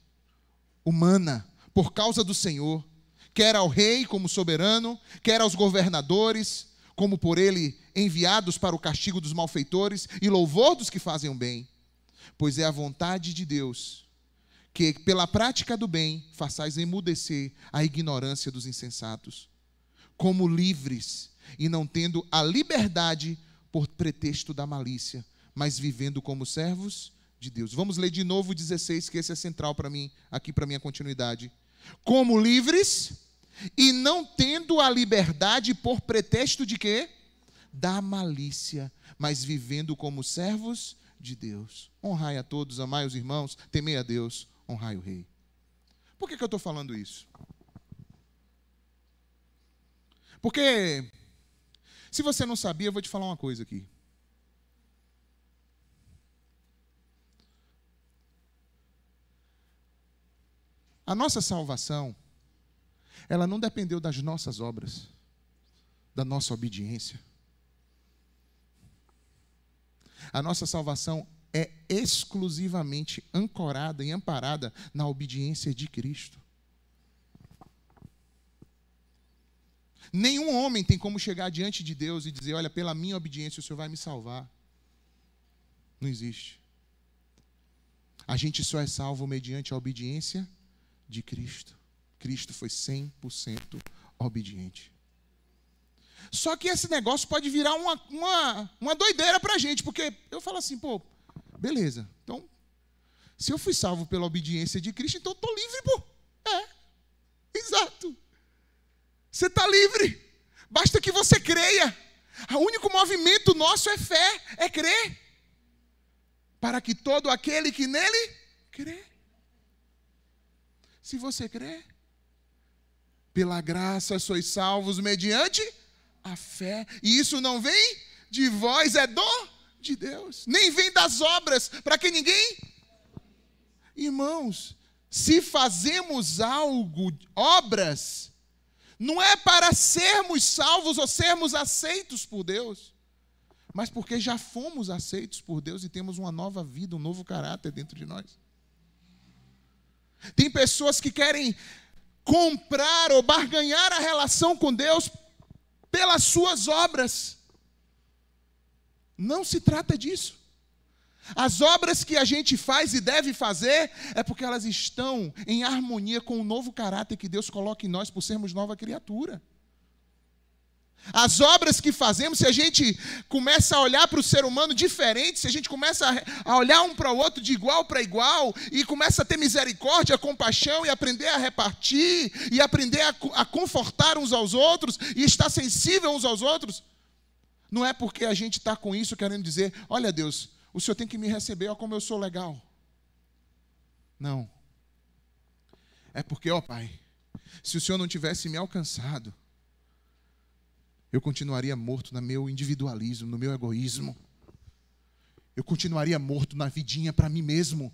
humana, por causa do Senhor, quer ao rei como soberano, quer aos governadores, como por ele enviados para o castigo dos malfeitores e louvor dos que fazem o bem. Pois é a vontade de Deus que, pela prática do bem, façais emudecer a ignorância dos insensatos, como livres, e não tendo a liberdade por pretexto da malícia, mas vivendo como servos de Deus. Vamos ler de novo o 16, que esse é central para mim, aqui para minha continuidade. Como livres, e não tendo a liberdade por pretexto de quê? Da malícia, mas vivendo como servos de Deus. Honrai a todos, amai os irmãos, temei a Deus, honrai o rei. Por que eu estou falando isso? Porque, se você não sabia, eu vou te falar uma coisa aqui. A nossa salvação, ela não dependeu das nossas obras, da nossa obediência. A nossa salvação é exclusivamente ancorada e amparada na obediência de Cristo. Nenhum homem tem como chegar diante de Deus e dizer, olha, pela minha obediência o Senhor vai me salvar. Não existe. A gente só é salvo mediante a obediência de Cristo. Cristo foi 100% obediente. Só que esse negócio pode virar uma doideira para a gente, porque eu falo assim, pô, beleza, então, se eu fui salvo pela obediência de Cristo, então eu estou livre, pô. Exato. Você está livre, basta que você creia. O único movimento nosso é fé, é crer. Para que todo aquele que nele crê. Se você crê, pela graça sois salvos mediante a fé. E isso não vem de vós, é dom de Deus. Nem vem das obras, para que ninguém... Irmãos, se fazemos algo, obras, não é para sermos salvos ou sermos aceitos por Deus, mas porque já fomos aceitos por Deus e temos uma nova vida, um novo caráter dentro de nós. Tem pessoas que querem comprar ou barganhar a relação com Deus pelas suas obras. Não se trata disso. As obras que a gente faz e deve fazer é porque elas estão em harmonia com o novo caráter que Deus coloca em nós por sermos nova criatura. As obras que fazemos, se a gente começa a olhar para o ser humano diferente, se a gente começa a olhar um para o outro de igual para igual, e começa a ter misericórdia, compaixão, e aprender a repartir, e aprender a confortar uns aos outros, e estar sensível uns aos outros, não é porque a gente está com isso querendo dizer, olha Deus, o Senhor tem que me receber, olha como eu sou legal. Não. É porque, ó Pai, se o Senhor não tivesse me alcançado, eu continuaria morto no meu individualismo, no meu egoísmo. Eu continuaria morto na vidinha para mim mesmo,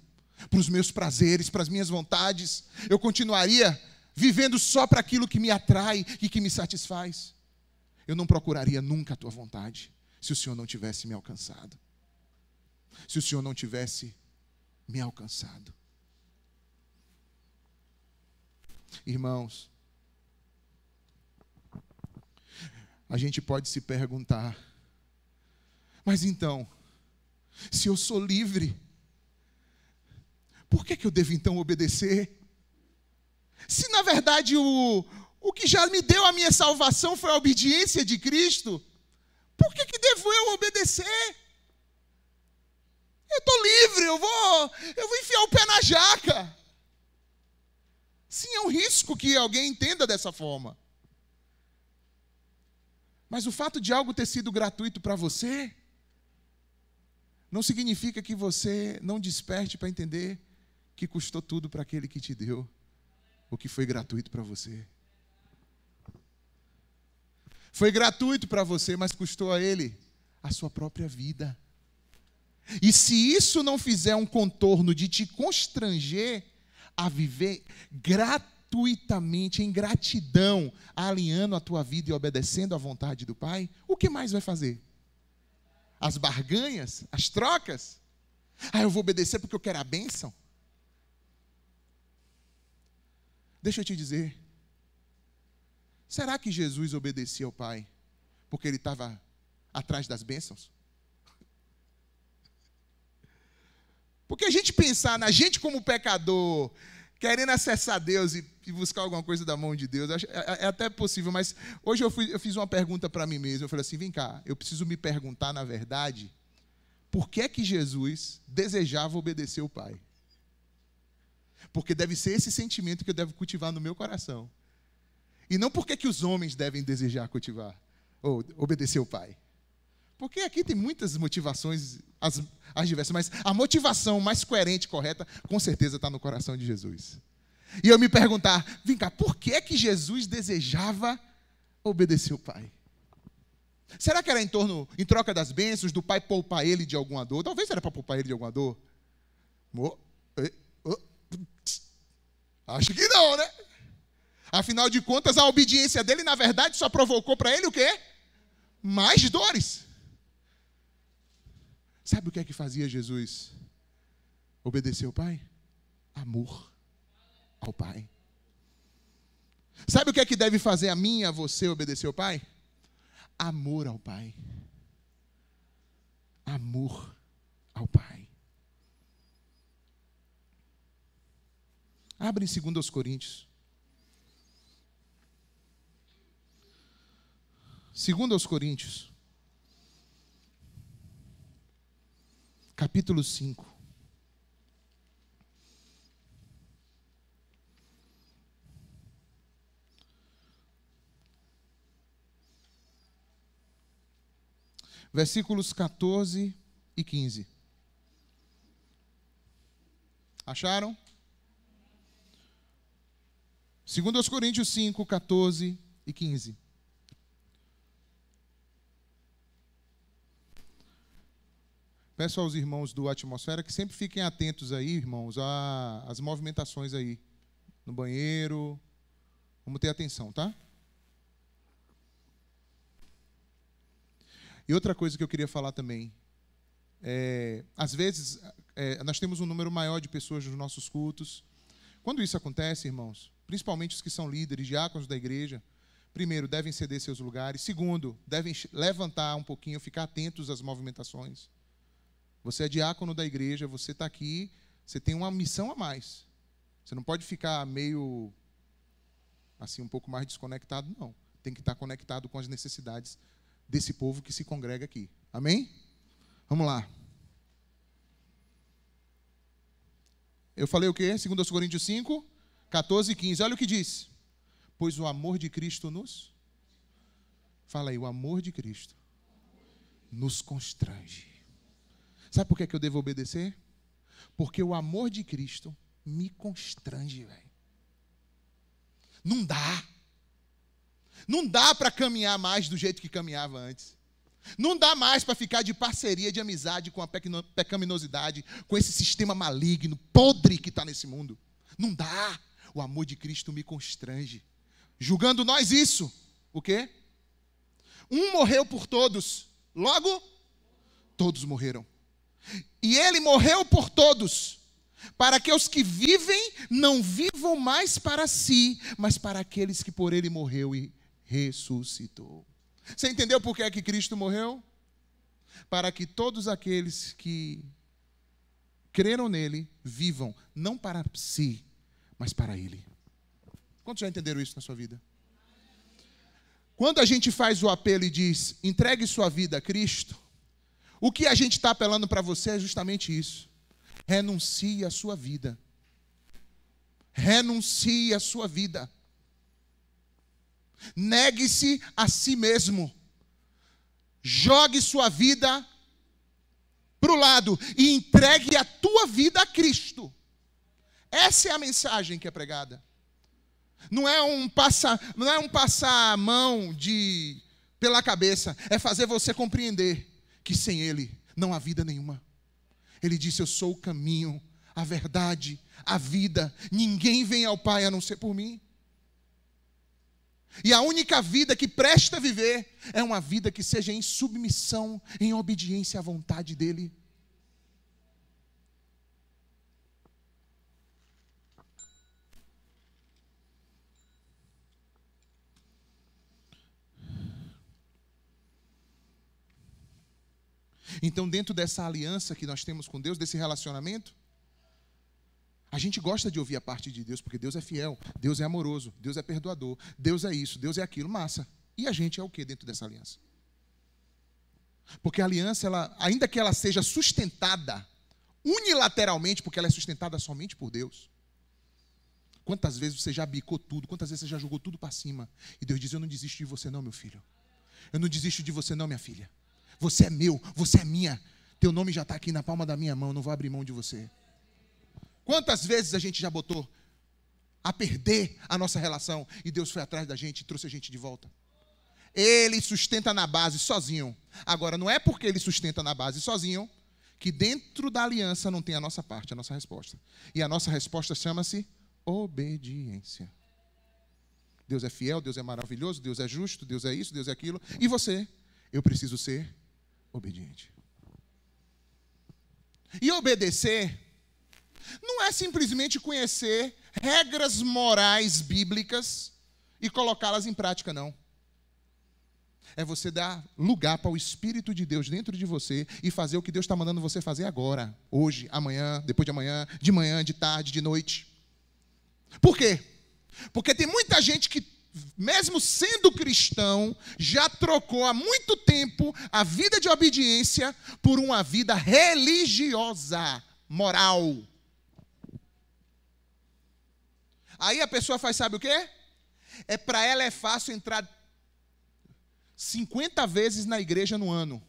para os meus prazeres, para as minhas vontades. Eu continuaria vivendo só para aquilo que me atrai e que me satisfaz. Eu não procuraria nunca a tua vontade, se o Senhor não tivesse me alcançado. Se o Senhor não tivesse me alcançado. Irmãos, a gente pode se perguntar, mas então, se eu sou livre, por que eu devo então obedecer? Se na verdade o O que já me deu a minha salvação foi a obediência de Cristo. Por que devo eu obedecer? Eu estou livre, eu vou enfiar o pé na jaca. Sim, é um risco que alguém entenda dessa forma. Mas o fato de algo ter sido gratuito para você, não significa que você não desperte para entender que custou tudo para aquele que te deu o que foi gratuito para você. Foi gratuito para você, mas custou a ele a sua própria vida. E se isso não fizer um contorno de te constranger a viver gratuitamente, em gratidão, alinhando a tua vida e obedecendo à vontade do Pai, o que mais vai fazer? As barganhas? As trocas? Eu vou obedecer porque eu quero a bênção? Deixa eu te dizer. Será que Jesus obedecia ao Pai porque ele estava atrás das bênçãos? Porque a gente pensar na gente como pecador, querendo acessar Deus e buscar alguma coisa da mão de Deus, é até possível, mas hoje eu fiz uma pergunta para mim mesmo. Eu falei assim, vem cá, eu preciso me perguntar, na verdade, por que é que Jesus desejava obedecer o Pai? Porque deve ser esse sentimento que eu devo cultivar no meu coração. E não porque que os homens devem desejar cultivar, ou obedecer o Pai. Porque aqui tem muitas motivações, as diversas, mas a motivação mais coerente e correta, com certeza está no coração de Jesus. E eu me perguntar, vem cá, por que que Jesus desejava obedecer o Pai? Será que era em troca das bênçãos, do Pai poupar ele de alguma dor? Talvez era para poupar ele de alguma dor. Acho que não, né? Afinal de contas, a obediência dele, na verdade, só provocou para ele o quê? Mais dores. Sabe o que é que fazia Jesus obedecer ao Pai? Amor ao Pai. Sabe o que é que deve fazer a mim e a você obedecer ao Pai? Amor ao Pai. Amor ao Pai. Abre em 2 Coríntios. 2 Coríntios. Capítulo 5. Versículos 14 e 15. Acharam? 2 Coríntios 5, 14 e 15. Peço aos irmãos do Atmosfera que sempre fiquem atentos aí, irmãos, às movimentações aí no banheiro. Vamos ter atenção, tá? E outra coisa que eu queria falar também, às vezes, nós temos um número maior de pessoas nos nossos cultos. Quando isso acontece, irmãos, principalmente os que são líderes, diáconos da igreja, primeiro, devem ceder seus lugares. Segundo, devem levantar um pouquinho, ficar atentos às movimentações. Você é diácono da igreja, você está aqui, você tem uma missão a mais. Você não pode ficar meio, assim, um pouco mais desconectado, não. Tem que estar conectado com as necessidades desse povo que se congrega aqui. Amém? Vamos lá. Eu falei o quê? 2 Coríntios 5, 14 e 15. Olha o que diz. Pois o amor de Cristo nos... Fala aí, o amor de Cristo nos constrange. Sabe por que eu devo obedecer? Porque o amor de Cristo me constrange, velho. Não dá. Não dá para caminhar mais do jeito que caminhava antes. Não dá mais para ficar de parceria, de amizade com a pecaminosidade, com esse sistema maligno, podre que está nesse mundo. Não dá. O amor de Cristo me constrange. Julgando nós isso. O quê? Um morreu por todos. Logo, todos morreram. E ele morreu por todos, para que os que vivem não vivam mais para si, mas para aqueles que por ele morreu e ressuscitou. Você entendeu por que é que Cristo morreu? Para que todos aqueles que creram nele vivam, não para si, mas para ele. Quantos já entenderam isso na sua vida? Quando a gente faz o apelo e diz, entregue sua vida a Cristo, o que a gente está apelando para você é justamente isso. Renuncie à sua vida. Renuncie à sua vida. Negue-se a si mesmo. Jogue sua vida para o lado e entregue a tua vida a Cristo. Essa é a mensagem que é pregada. Não é um passar a mão pela cabeça. É fazer você compreender que sem Ele não há vida nenhuma. Ele disse, eu sou o caminho, a verdade, a vida. Ninguém vem ao Pai a não ser por mim. E a única vida que presta a viver é uma vida que seja em submissão, em obediência à vontade dEle. Então, dentro dessa aliança que nós temos com Deus, desse relacionamento, a gente gosta de ouvir a parte de Deus, porque Deus é fiel, Deus é amoroso, Deus é perdoador, Deus é isso, Deus é aquilo, massa. E a gente é o que dentro dessa aliança? Porque a aliança, ainda que ela seja sustentada unilateralmente, porque ela é sustentada somente por Deus. Quantas vezes você já bicou tudo, quantas vezes você já jogou tudo para cima, e Deus diz, eu não desisto de você não, meu filho. Eu não desisto de você não, minha filha. Você é meu, você é minha. Teu nome já está aqui na palma da minha mão, não vou abrir mão de você. Quantas vezes a gente já botou a perder a nossa relação e Deus foi atrás da gente e trouxe a gente de volta? Ele sustenta na base sozinho. Agora, não é porque Ele sustenta na base sozinho que dentro da aliança não tem a nossa parte, a nossa resposta. E a nossa resposta chama-se obediência. Deus é fiel, Deus é maravilhoso, Deus é justo, Deus é isso, Deus é aquilo. E você? Eu preciso ser obediente. E obedecer não é simplesmente conhecer regras morais bíblicas e colocá-las em prática, não. É você dar lugar para o Espírito de Deus dentro de você e fazer o que Deus está mandando você fazer agora, hoje, amanhã, depois de manhã, de tarde, de noite. Por quê? Porque tem muita gente que, mesmo sendo cristão, já trocou há muito tempo a vida de obediência por uma vida religiosa, moral. Aí a pessoa faz, sabe o quê? Para ela é fácil entrar 50 vezes na igreja no ano.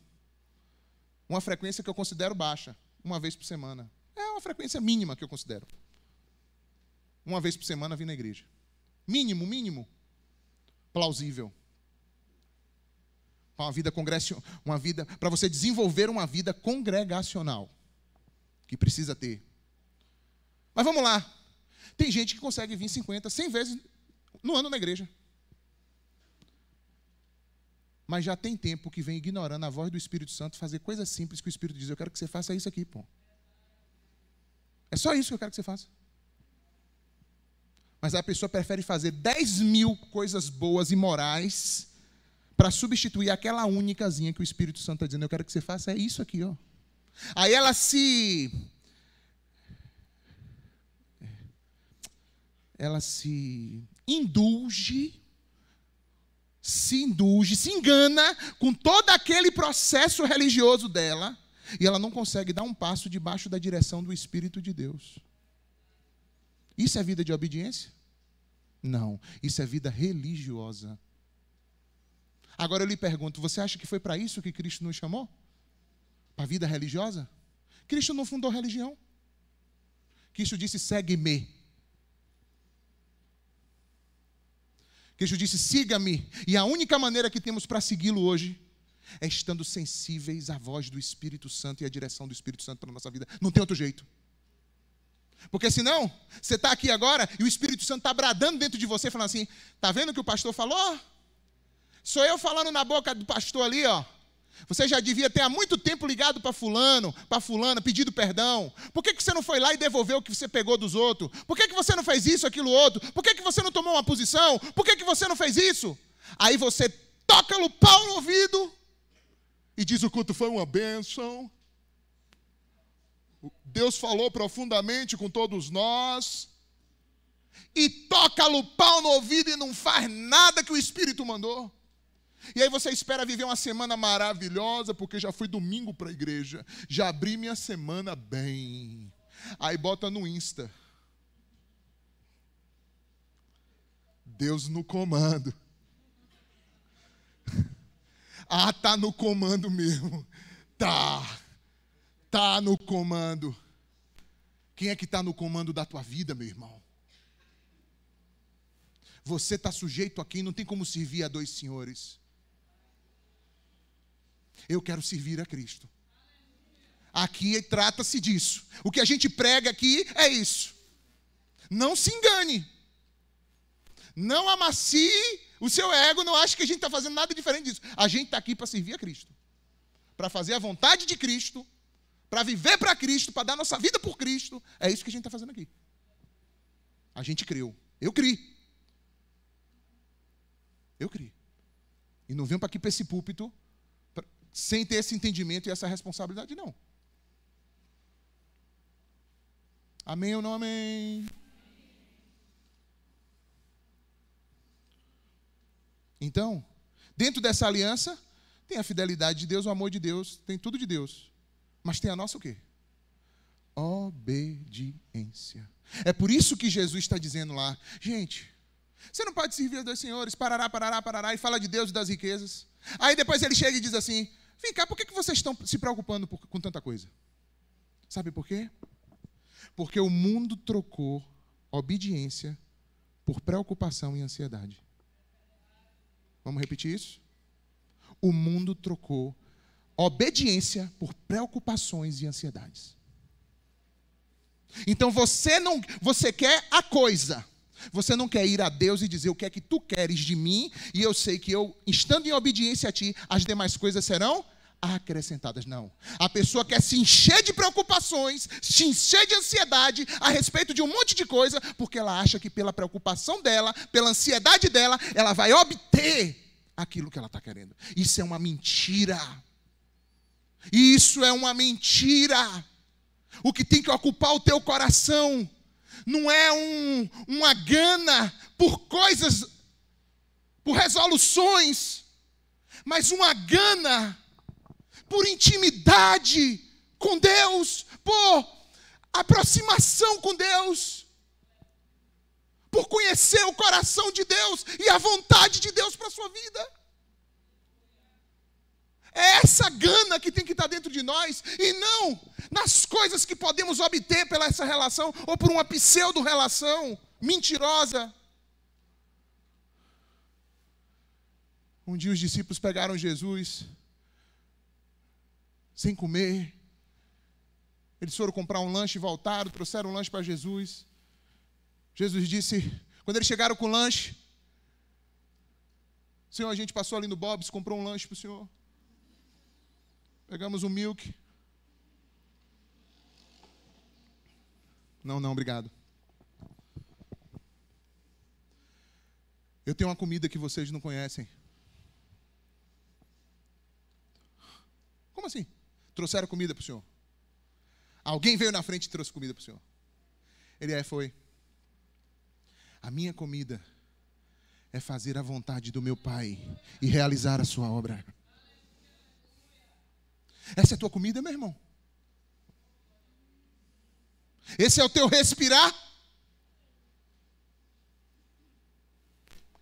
Uma frequência que eu considero baixa, uma vez por semana. É uma frequência mínima que eu considero. Uma vez por semana vir na igreja. Mínimo. Plausível. Para você desenvolver uma vida congregacional. Que precisa ter. Mas vamos lá. Tem gente que consegue vir 50, 100 vezes no ano na igreja. Mas já tem tempo que vem ignorando a voz do Espírito Santo, fazer coisas simples que o Espírito diz, eu quero que você faça isso aqui, pô. É só isso que eu quero que você faça. Mas a pessoa prefere fazer 10.000 coisas boas e morais para substituir aquela únicazinha que o Espírito Santo está dizendo, eu quero que você faça, é isso aqui, ó. Aí ela se indulge, se engana com todo aquele processo religioso dela e ela não consegue dar um passo debaixo da direção do Espírito de Deus. Isso é vida de obediência? Não, isso é vida religiosa. Agora eu lhe pergunto, você acha que foi para isso que Cristo nos chamou? Para a vida religiosa? Cristo não fundou religião. Cristo disse, segue-me. Cristo disse, siga-me. E a única maneira que temos para segui-lo hoje é estando sensíveis à voz do Espírito Santo e à direção do Espírito Santo para a nossa vida. Não tem outro jeito. Porque senão, você está aqui agora e o Espírito Santo está bradando dentro de você, falando assim, está vendo o que o pastor falou? Sou eu falando na boca do pastor ali, ó. Você já devia ter há muito tempo ligado para fulano, para fulana, pedido perdão. Por que você não foi lá e devolveu o que você pegou dos outros? Por que você não fez isso, aquilo, outro? Por que você não tomou uma posição? Por que você não fez isso? Aí você toca o pau no ouvido e diz, o culto foi uma bênção. Deus falou profundamente com todos nós. E toca o pau no ouvido e não faz nada que o Espírito mandou. E aí você espera viver uma semana maravilhosa, porque já fui domingo para a igreja, já abri minha semana bem. Aí bota no Insta: Deus no comando. Ah, tá no comando mesmo. Tá no comando. Quem é que está no comando da tua vida, meu irmão? Você está sujeito aqui, não tem como servir a dois senhores. Eu quero servir a Cristo. Aqui trata-se disso. O que a gente prega aqui é isso. Não se engane. Não amacie o seu ego, não ache que a gente está fazendo nada diferente disso. A gente está aqui para servir a Cristo. Para fazer a vontade de Cristo. Para viver para Cristo, para dar nossa vida por Cristo. É isso que a gente está fazendo aqui. A gente creu. Eu criei. Eu criei. E não venho para aqui para esse púlpito sem ter esse entendimento e essa responsabilidade, não. Amém ou não amém? Então, dentro dessa aliança, tem a fidelidade de Deus, o amor de Deus, tem tudo de Deus. Mas tem a nossa o quê? Obediência. É por isso que Jesus está dizendo lá: gente, você não pode servir a dois senhores, parará, e fala de Deus e das riquezas. Aí depois ele chega e diz assim: vem cá, por que vocês estão se preocupando com tanta coisa? Sabe por quê? Porque o mundo trocou obediência por preocupação e ansiedade. Vamos repetir isso? O mundo trocou obediência por preocupações e ansiedades. Então você quer a coisa. Você não quer ir a Deus e dizer: o que é que tu queres de mim? E eu sei que eu, estando em obediência a ti, as demais coisas serão acrescentadas. Não. A pessoa quer se encher de preocupações, se encher de ansiedade a respeito de um monte de coisa, porque ela acha que pela preocupação dela, pela ansiedade dela, ela vai obter aquilo que ela está querendo. Isso é uma mentira. Isso é uma mentira. O que tem que ocupar o teu coração não é uma gana por coisas, por resoluções, mas uma gana por intimidade com Deus, por aproximação com Deus, por conhecer o coração de Deus e a vontade de Deus para a sua vida. É essa gana que tem que estar dentro de nós, e não nas coisas que podemos obter pela essa relação, ou por uma pseudo-relação mentirosa. Um dia os discípulos pegaram Jesus sem comer. Eles foram comprar um lanche e voltaram, trouxeram um lanche para Jesus. Jesus disse, quando eles chegaram com o lanche: Senhor, a gente passou ali no Bob's, comprou um lanche para o Senhor. Pegamos um milk. Não, obrigado. Eu tenho uma comida que vocês não conhecem. Como assim? Trouxeram comida para o Senhor? Alguém veio na frente e trouxe comida para o Senhor? Ele foi. A minha comida é fazer a vontade do meu Pai e realizar a sua obra. Essa é a tua comida, meu irmão? Esse é o teu respirar?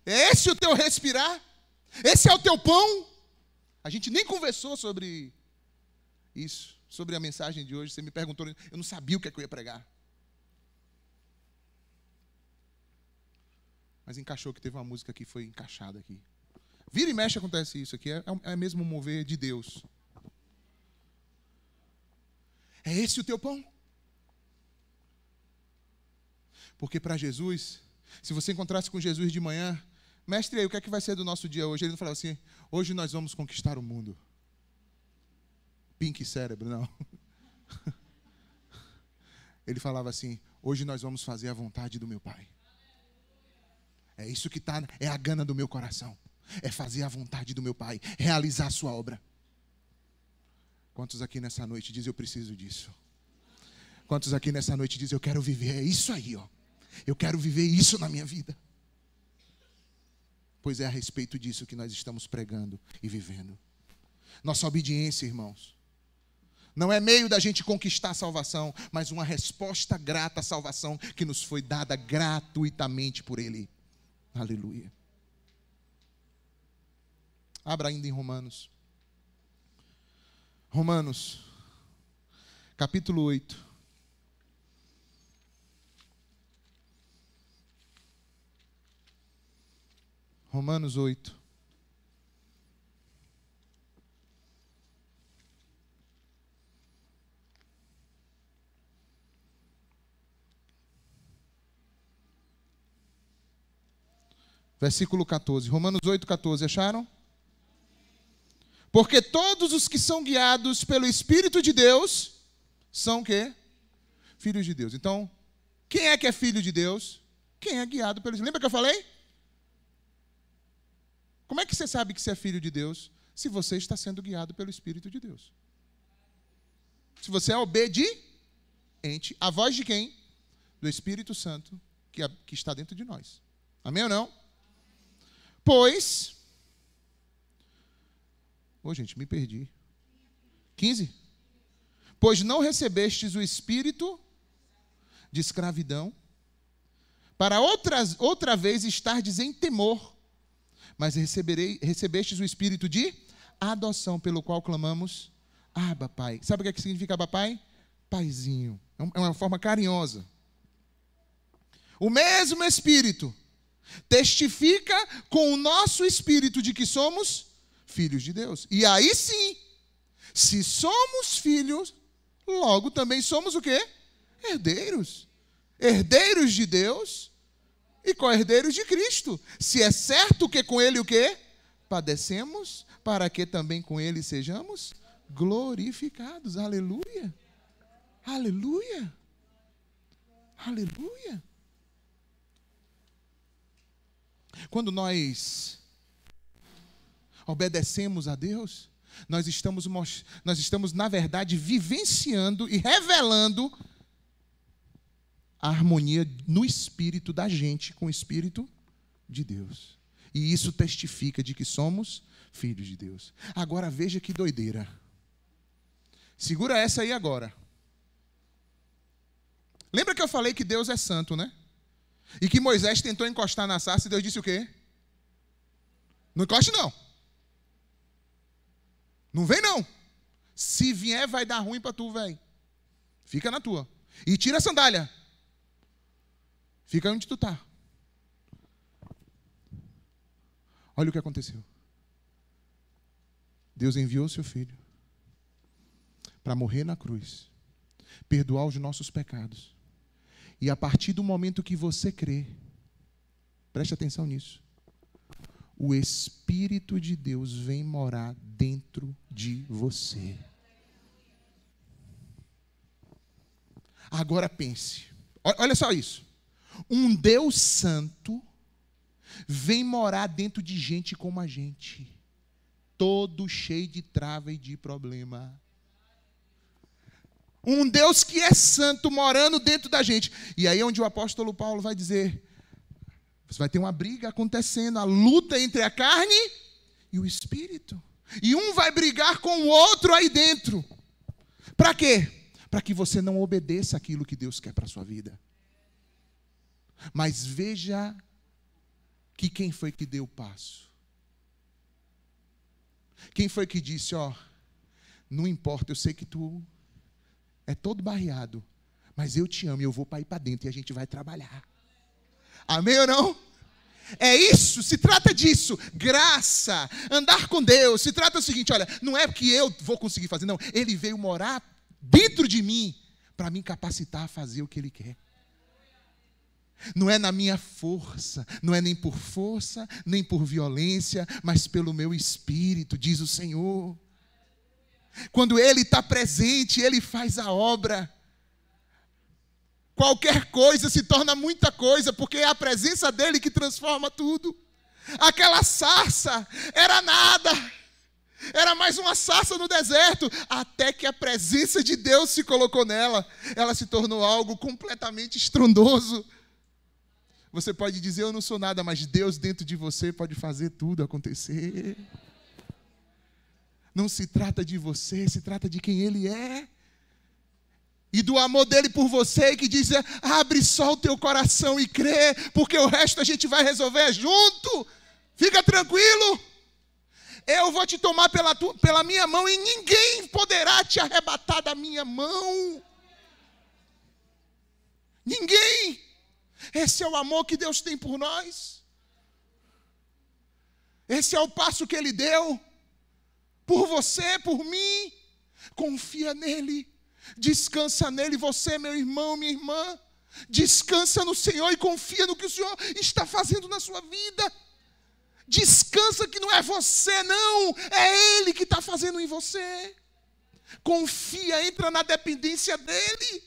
É esse o teu respirar? Esse é o teu pão? A gente nem conversou sobre isso, sobre a mensagem de hoje. Você me perguntou, eu não sabia o que é que eu ia pregar. Mas encaixou, que teve uma música que foi encaixada aqui. Vira e mexe acontece isso aqui, é mesmo um mover de Deus. É esse o teu pão? Porque para Jesus, se você encontrasse com Jesus de manhã: mestre, aí, o que é que vai ser do nosso dia hoje? Ele não falava assim: hoje nós vamos conquistar o mundo. Pink cérebro, não. Ele falava assim: hoje nós vamos fazer a vontade do meu Pai. É isso que está, é a gana do meu coração. É fazer a vontade do meu Pai, realizar a sua obra. Quantos aqui nessa noite dizem: eu preciso disso? Quantos aqui nessa noite dizem: eu quero viver? É isso aí, ó. Eu quero viver isso na minha vida. pois é a respeito disso que nós estamos pregando e vivendo. Nossa obediência, irmãos, não é meio da gente conquistar a salvação, mas uma resposta grata à salvação que nos foi dada gratuitamente por Ele. Aleluia. Abra ainda em Romanos. Romanos, capítulo 8. Romanos 8. Versículo 14. Romanos 8, 14. Acharam? Porque todos os que são guiados pelo Espírito de Deus são o quê? Filhos de Deus. Então, quem é que é filho de Deus? Quem é guiado pelo Espírito. Lembra que eu falei? Como é que você sabe que você é filho de Deus? Se você está sendo guiado pelo Espírito de Deus. Se você é obediente, a voz de quem? Do Espírito Santo que está dentro de nós. Amém ou não? Pois... gente, me perdi. 15. Pois não recebestes o espírito de escravidão, para outra vez estardes em temor, mas recebestes o espírito de adoção, pelo qual clamamos, Abba, Pai. Sabe o que significa Abba, Pai? Paizinho. É uma forma carinhosa. O mesmo Espírito testifica com o nosso espírito de que somos filhos de Deus. E aí sim, se somos filhos, logo também somos o quê? Herdeiros. Herdeiros de Deus e co-herdeiros de Cristo. Se é certo que com Ele o quê? Padecemos, para que também com Ele sejamos glorificados. Aleluia. Aleluia. Aleluia. Quando nós obedecemos a Deus, nós estamos, na verdade, vivenciando e revelando a harmonia no espírito da gente com o Espírito de Deus. E isso testifica de que somos filhos de Deus. Agora veja que doideira. Segura essa aí agora. Lembra que eu falei que Deus é santo, né? E que Moisés tentou encostar na sarça e Deus disse o quê? Não encoste não. Não vem não. Se vier vai dar ruim para tu, velho. Fica na tua. E tira a sandália. Fica onde tu tá. Olha o que aconteceu. Deus enviou seu filho para morrer na cruz, perdoar os nossos pecados. E a partir do momento que você crê, preste atenção nisso, o Espírito de Deus vem morar dentro de você. Agora pense, olha só isso. Um Deus santo vem morar dentro de gente como a gente, todo cheio de trava e de problema. Um Deus que é santo morando dentro da gente. E aí é onde o apóstolo Paulo vai dizer, você vai ter uma briga acontecendo, a luta entre a carne e o Espírito. E um vai brigar com o outro aí dentro. Para quê? Para que você não obedeça aquilo que Deus quer para a sua vida. Mas veja que quem foi que deu o passo? Quem foi que disse, não importa, eu sei que tu é todo barreado, mas eu te amo e eu vou para ir para dentro e a gente vai trabalhar. Amém ou não? É isso, se trata disso, graça, andar com Deus, se trata do seguinte, olha, não é que eu vou conseguir fazer, não, Ele veio morar dentro de mim para me capacitar a fazer o que Ele quer. Não é na minha força, não é nem por força, nem por violência, mas pelo meu Espírito, diz o Senhor. Quando Ele está presente, Ele faz a obra. Qualquer coisa se torna muita coisa, porque é a presença dEle que transforma tudo. Aquela sarça era nada, era mais uma sarça no deserto, até que a presença de Deus se colocou nela. Ela se tornou algo completamente estrondoso. Você pode dizer, eu não sou nada, mas Deus dentro de você pode fazer tudo acontecer. Não se trata de você, se trata de quem Ele é. E do amor dele por você, que diz, abre só o teu coração e crê, porque o resto a gente vai resolver junto. Fica tranquilo. Eu vou te tomar pela minha mão e ninguém poderá te arrebatar da minha mão. Ninguém. Esse é o amor que Deus tem por nós. Esse é o passo que Ele deu. Por você, por mim. Confia nele. Descansa nele. Você, meu irmão, minha irmã. Descansa no Senhor e confia no que o Senhor está fazendo na sua vida. Descansa que não é você, não. É Ele que está fazendo em você. Confia, entra na dependência dEle.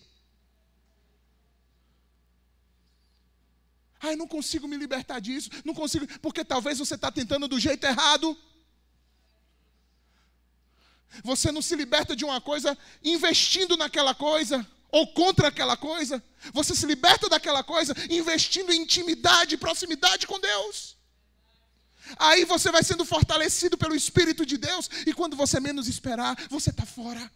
Ai, não consigo me libertar disso. Não consigo, porque talvez você está tentando do jeito errado. Você não se liberta de uma coisa investindo naquela coisa. Ou contra aquela coisa. Você se liberta daquela coisa investindo em intimidade, proximidade com Deus. Aí você vai sendo fortalecido pelo Espírito de Deus. E quando você menos esperar, você está fora.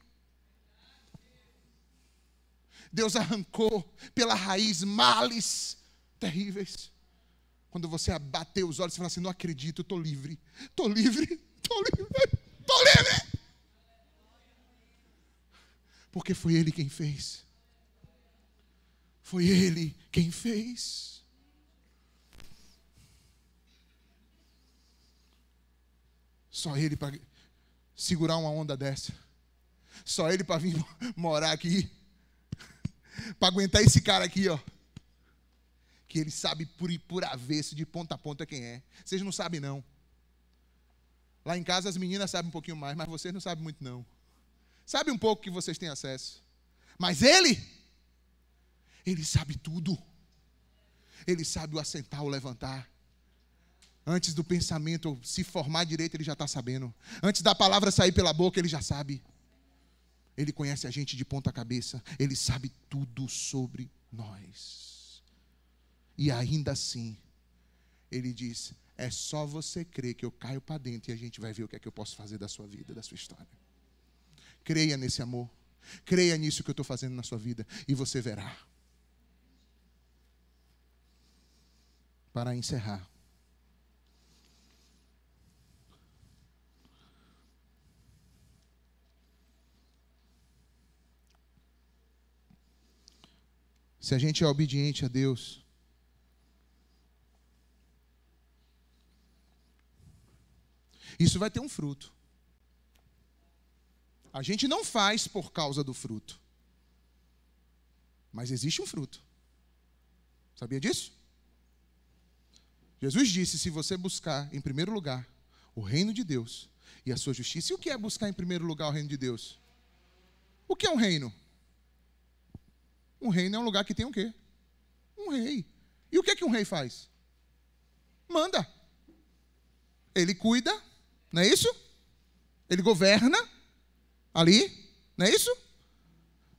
Deus arrancou pela raiz males terríveis. Quando você abater os olhos e falar assim, não acredito, eu estou livre. Estou livre, estou livre, estou livre. Porque foi Ele quem fez. Foi Ele quem fez. Só Ele para segurar uma onda dessa. Só Ele para vir morar aqui. Para aguentar esse cara aqui, ó. Que Ele sabe por avesso, de ponta a ponta quem é. Vocês não sabem, não. Lá em casa as meninas sabem um pouquinho mais, mas vocês não sabem muito, não. Sabe um pouco que vocês têm acesso. Mas Ele sabe tudo. Ele sabe o assentar, o levantar. Antes do pensamento se formar direito, Ele já está sabendo. Antes da palavra sair pela boca, Ele já sabe. Ele conhece a gente de ponta cabeça. Ele sabe tudo sobre nós. E ainda assim, Ele diz, é só você crer que eu caio para dentro e a gente vai ver o que é que eu posso fazer da sua vida, da sua história. Creia nesse amor. Creia nisso que eu estou fazendo na sua vida. E você verá. Para encerrar. Se a gente é obediente a Deus, isso vai ter um fruto. A gente não faz por causa do fruto. Mas existe um fruto. Sabia disso? Jesus disse, se você buscar em primeiro lugar o reino de Deus e a sua justiça. E o que é buscar em primeiro lugar o reino de Deus? O que é um reino? Um reino é um lugar que tem o quê? Um rei. E o que é que um rei faz? Manda. Ele cuida, não é isso? Ele governa ali, não é isso?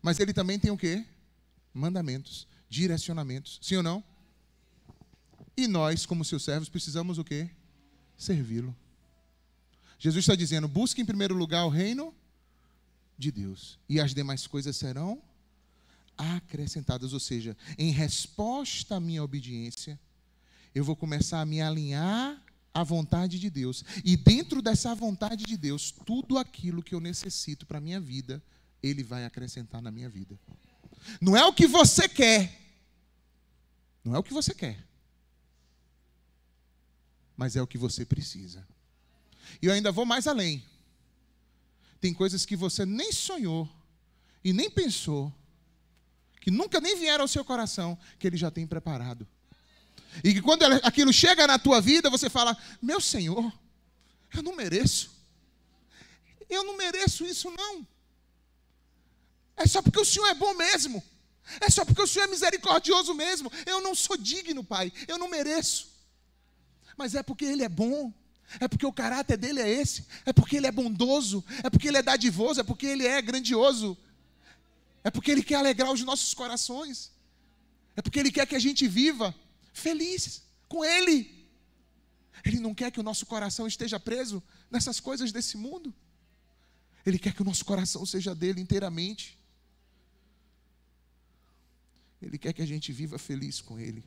Mas ele também tem o quê? Mandamentos, direcionamentos. Sim ou não? E nós, como seus servos, precisamos o quê? Servi-lo. Jesus está dizendo, busque em primeiro lugar o reino de Deus. E as demais coisas serão acrescentadas. Ou seja, em resposta à minha obediência, eu vou começar a me alinhar à vontade de Deus. E dentro dessa vontade de Deus, tudo aquilo que eu necessito para a minha vida, Ele vai acrescentar na minha vida. Não é o que você quer. Não é o que você quer. Mas é o que você precisa. E eu ainda vou mais além. Tem coisas que você nem sonhou e nem pensou, que nunca nem vieram ao seu coração, que Ele já tem preparado. E que quando aquilo chega na tua vida, você fala, meu Senhor, eu não mereço. Eu não mereço isso, não. É só porque o Senhor é bom mesmo. É só porque o Senhor é misericordioso mesmo. Eu não sou digno, Pai. Eu não mereço. Mas é porque Ele é bom. É porque o caráter dEle é esse. É porque Ele é bondoso. É porque Ele é dadivoso. É porque Ele é grandioso. É porque Ele quer alegrar os nossos corações. É porque Ele quer que a gente viva feliz com Ele. Ele não quer que o nosso coração esteja preso nessas coisas desse mundo. Ele quer que o nosso coração seja dele inteiramente. Ele quer que a gente viva feliz com Ele.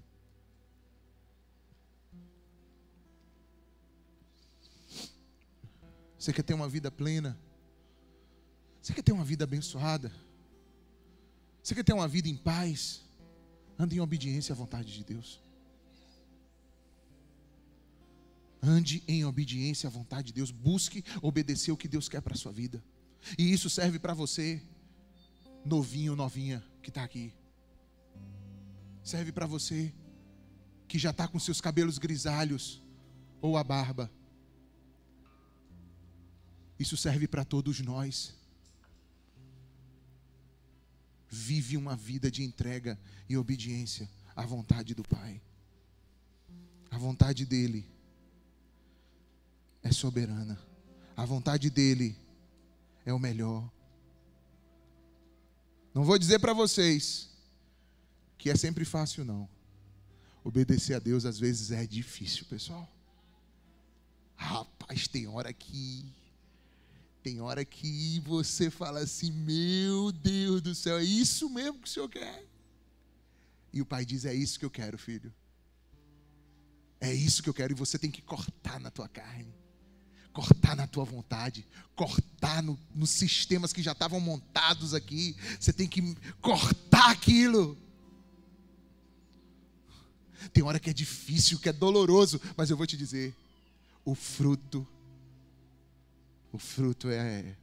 Você quer ter uma vida plena? Você quer ter uma vida abençoada? Você quer ter uma vida em paz? Ande em obediência à vontade de Deus. Ande em obediência à vontade de Deus. Busque obedecer o que Deus quer para a sua vida. E isso serve para você, novinho, novinha, que está aqui. Serve para você, que já está com seus cabelos grisalhos, ou a barba. Isso serve para todos nós. Vive uma vida de entrega e obediência à vontade do Pai. A vontade dEle é soberana. A vontade dEle é o melhor. Não vou dizer para vocês que é sempre fácil, não. Obedecer a Deus às vezes é difícil, pessoal. Rapaz, tem hora que você fala assim: meu Deus do céu, é isso mesmo que o Senhor quer? E o Pai diz: é isso que eu quero, filho. É isso que eu quero. E você tem que cortar na tua carne, cortar na tua vontade, cortar nos sistemas que já estavam montados aqui. Você tem que cortar aquilo. Tem hora que é difícil, que é doloroso, mas eu vou te dizer, o fruto é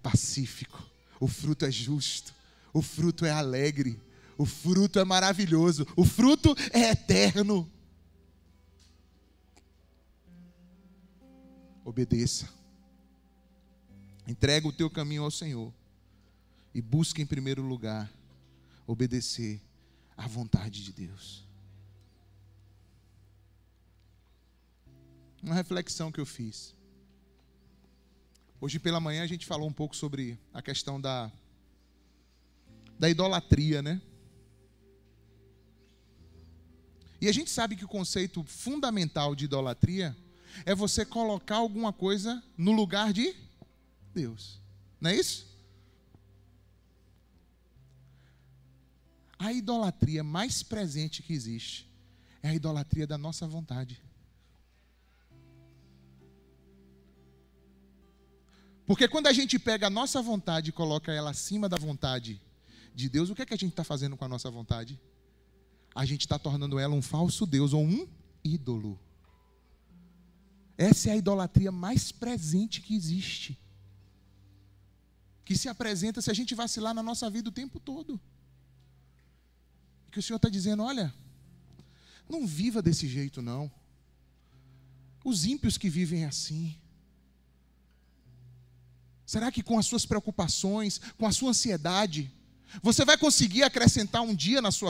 pacífico, o fruto é justo, o fruto é alegre, o fruto é maravilhoso, o fruto é eterno. Obedeça. Entrega o teu caminho ao Senhor e busque em primeiro lugar obedecer à vontade de Deus. Uma reflexão que eu fiz. Hoje pela manhã a gente falou um pouco sobre a questão da idolatria, né? E a gente sabe que o conceito fundamental de idolatria é você colocar alguma coisa no lugar de Deus. Não é isso? A idolatria mais presente que existe é a idolatria da nossa vontade. Porque quando a gente pega a nossa vontade e coloca ela acima da vontade de Deus, o que é que a gente está fazendo com a nossa vontade? A gente está tornando ela um falso Deus ou um ídolo. Essa é a idolatria mais presente que existe. Que se apresenta se a gente vacilar na nossa vida o tempo todo. Que o Senhor está dizendo: olha, não viva desse jeito não. Os ímpios que vivem assim. Será que com as suas preocupações, com a sua ansiedade, você vai conseguir acrescentar um dia na sua